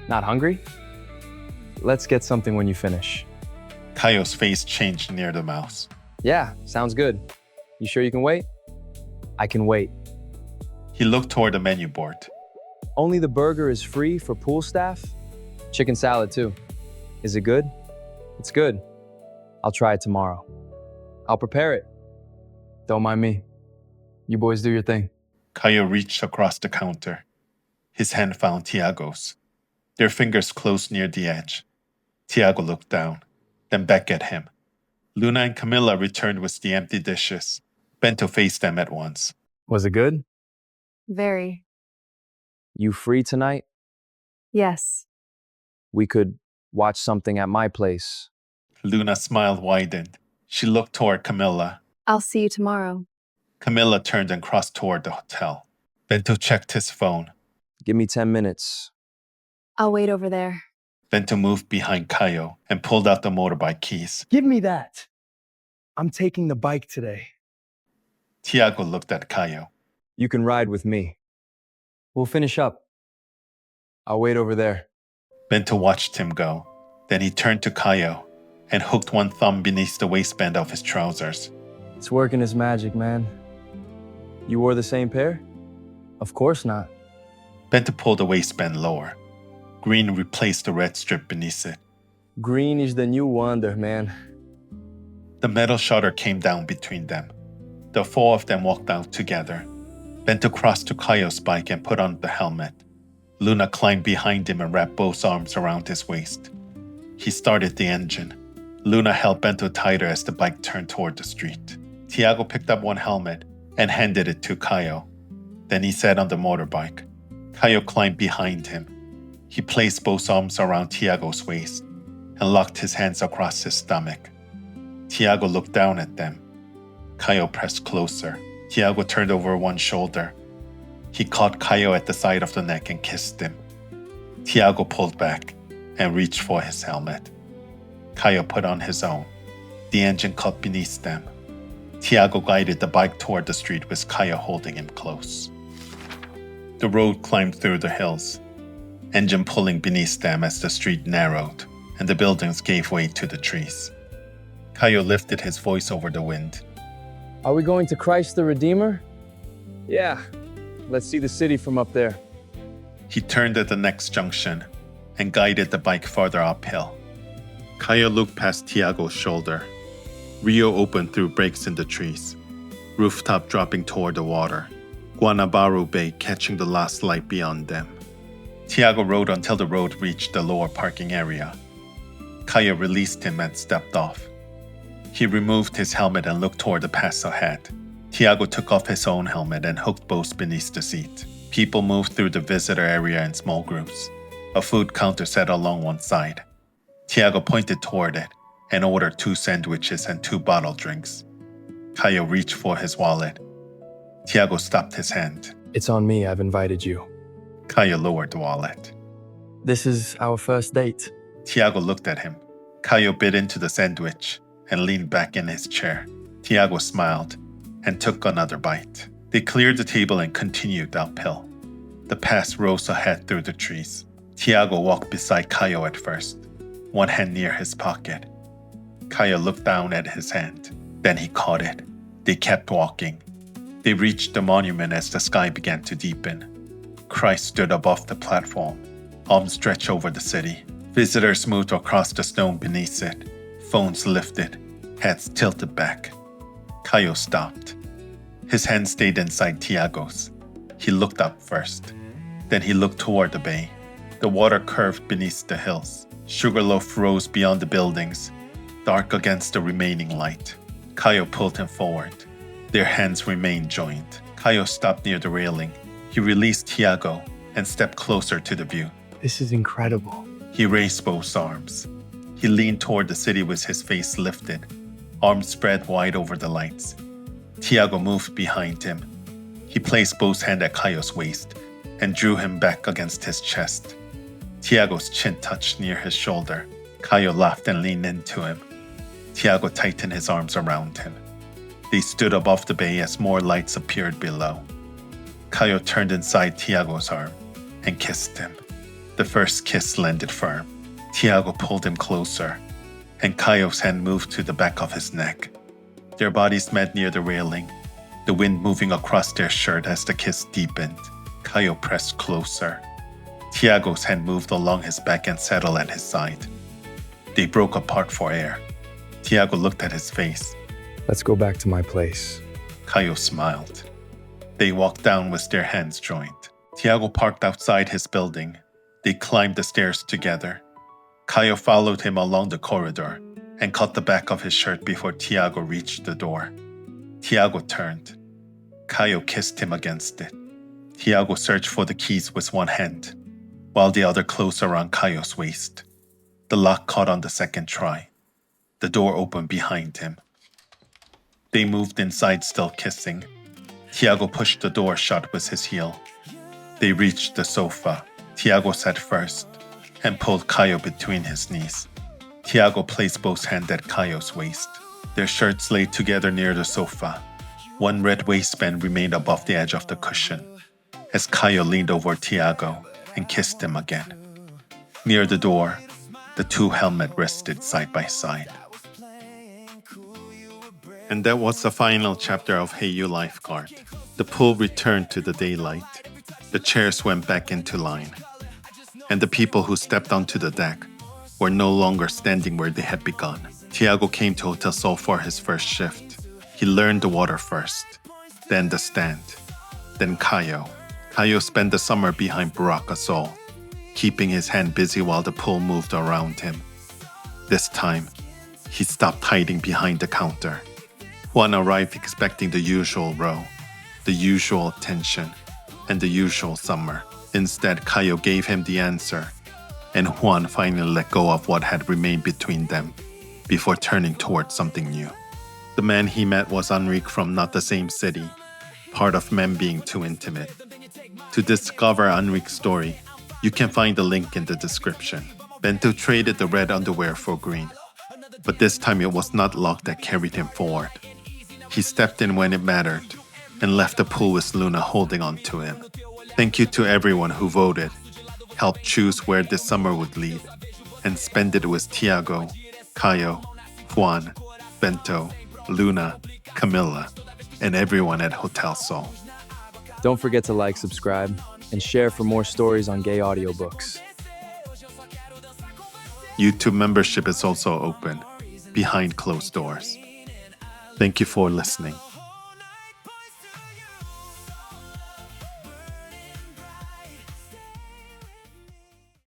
Speaker 2: Not hungry? Let's get something when you finish.
Speaker 1: Caio's face changed near the mouse.
Speaker 2: Yeah, sounds good. You sure you can wait? I can wait.
Speaker 1: He looked toward the menu board.
Speaker 2: Only the burger is free for pool staff? Chicken salad too. Is it good? It's good. I'll try it tomorrow. I'll prepare it. Don't mind me. You boys do your thing.
Speaker 1: Caio reached across the counter. His hand found Tiago's. Their fingers closed near the edge. Tiago looked down, then back at him. Luna and Camilla returned with the empty dishes. Bento faced them at once.
Speaker 2: Was it good?
Speaker 6: Very.
Speaker 2: You free tonight?
Speaker 6: Yes.
Speaker 2: We could watch something at my place.
Speaker 1: Luna's smile widened. She looked toward Camilla.
Speaker 4: I'll see you tomorrow.
Speaker 1: Camilla turned and crossed toward the hotel. Bento checked his phone.
Speaker 2: Give me 10 minutes.
Speaker 4: I'll wait over there.
Speaker 1: Bento moved behind Caio and pulled out the motorbike keys.
Speaker 7: Give me that. I'm taking the bike today.
Speaker 1: Tiago looked at Caio.
Speaker 2: You can ride with me. We'll finish up. I'll wait over there.
Speaker 1: Bento watched him go. Then he turned to Caio and hooked one thumb beneath the waistband of his trousers.
Speaker 2: It's working its magic, man. You wore the same pair? Of course not.
Speaker 1: Bento pulled the waistband lower. Green replaced the red strip beneath it.
Speaker 2: Green is the new wonder, man.
Speaker 1: The metal shutter came down between them. The four of them walked out together. Bento crossed to Caio's bike and put on the helmet. Luna climbed behind him and wrapped both arms around his waist. He started the engine. Luna held Bento tighter as the bike turned toward the street. Tiago picked up one helmet and handed it to Caio. Then he sat on the motorbike. Caio climbed behind him. He placed both arms around Tiago's waist and locked his hands across his stomach. Tiago looked down at them. Caio pressed closer. Tiago turned over one shoulder. He caught Caio at the side of the neck and kissed him. Tiago pulled back and reached for his helmet. Caio put on his own. The engine cut beneath them. Tiago guided the bike toward the street with Caio holding him close. The road climbed through the hills, engine pulling beneath them as the street narrowed and the buildings gave way to the trees. Caio lifted his voice over the wind.
Speaker 2: Are we going to Christ the Redeemer? Yeah. Let's see the city from up there.
Speaker 1: He turned at the next junction and guided the bike farther uphill. Caio looked past Tiago's shoulder. Rio opened through breaks in the trees, rooftop dropping toward the water, Guanabara Bay catching the last light beyond them. Tiago rode until the road reached the lower parking area. Caio released him and stepped off. He removed his helmet and looked toward the pass ahead. Tiago took off his own helmet and hooked both beneath the seat. People moved through the visitor area in small groups. A food counter sat along one side. Tiago pointed toward it and ordered 2 sandwiches and 2 bottled drinks. Caio reached for his wallet. Tiago stopped his hand.
Speaker 2: It's on me, I've invited you.
Speaker 1: Caio lowered the wallet.
Speaker 2: This is our first date.
Speaker 1: Tiago looked at him. Caio bit into the sandwich and leaned back in his chair. Tiago smiled and took another bite. They cleared the table and continued uphill. The path rose ahead through the trees. Tiago walked beside Caio at first, one hand near his pocket. Caio looked down at his hand. Then he caught it. They kept walking. They reached the monument as the sky began to deepen. Christ stood above the platform, arms stretched over the city. Visitors moved across the stone beneath it. Phones lifted, heads tilted back. Caio stopped. His hand stayed inside Tiago's. He looked up first. Then he looked toward the bay. The water curved beneath the hills. Sugarloaf rose beyond the buildings, dark against the remaining light. Caio pulled him forward. Their hands remained joined. Caio stopped near the railing. He released Tiago and stepped closer to the view.
Speaker 7: This is incredible.
Speaker 1: He raised both arms. He leaned toward the city with his face lifted, arms spread wide over the lights. Tiago moved behind him. He placed both hands at Caio's waist and drew him back against his chest. Tiago's chin touched near his shoulder. Caio laughed and leaned into him. Tiago tightened his arms around him. They stood above the bay as more lights appeared below. Caio turned inside Tiago's arm and kissed him. The first kiss landed firm. Tiago pulled him closer, and Caio's hand moved to the back of his neck. Their bodies met near the railing, the wind moving across their shirt as the kiss deepened. Caio pressed closer. Tiago's hand moved along his back and settled at his side. They broke apart for air. Tiago looked at his face.
Speaker 2: Let's go back to my place.
Speaker 1: Caio smiled. They walked down with their hands joined. Tiago parked outside his building. They climbed the stairs together. Caio followed him along the corridor and caught the back of his shirt before Tiago reached the door. Tiago turned. Caio kissed him against it. Tiago searched for the keys with one hand, while the other closed around Caio's waist. The lock caught on the second try. The door opened behind him. They moved inside, still kissing. Tiago pushed the door shut with his heel. They reached the sofa. Tiago sat first and pulled Caio between his knees. Tiago placed both hands at Caio's waist. Their shirts lay together near the sofa. One red waistband remained above the edge of the cushion, as Caio leaned over Tiago and kissed him again. Near the door, the two helmets rested side by side. And that was the final chapter of Hey You Lifeguard. The pool returned to the daylight. The chairs went back into line. And the people who stepped onto the deck were no longer standing where they had begun. Tiago came to Hotel Sol for his first shift. He learned the water first, then the stand, then Caio. Caio spent the summer behind Barraca Sol, keeping his hand busy while the pool moved around him. This time, he stopped hiding behind the counter. Juan arrived expecting the usual row, the usual attention, and the usual summer. Instead, Caio gave him the answer, and Juan finally let go of what had remained between them before turning towards something new. The man he met was Henrique from not the same city, part of men being too intimate. To discover Henrique's story, you can find the link in the description. Bento traded the red underwear for green, but this time it was not luck that carried him forward. He stepped in when it mattered and left the pool with Luna holding on to him. Thank you to everyone who voted, helped choose where this summer would lead, and spend it with Tiago, Caio, Juan, Bento, Luna, Camilla, and everyone at Hotel Sol.
Speaker 2: Don't forget to like, subscribe, and share for more stories on gay audiobooks.
Speaker 1: YouTube membership is also open, behind closed doors. Thank you for listening.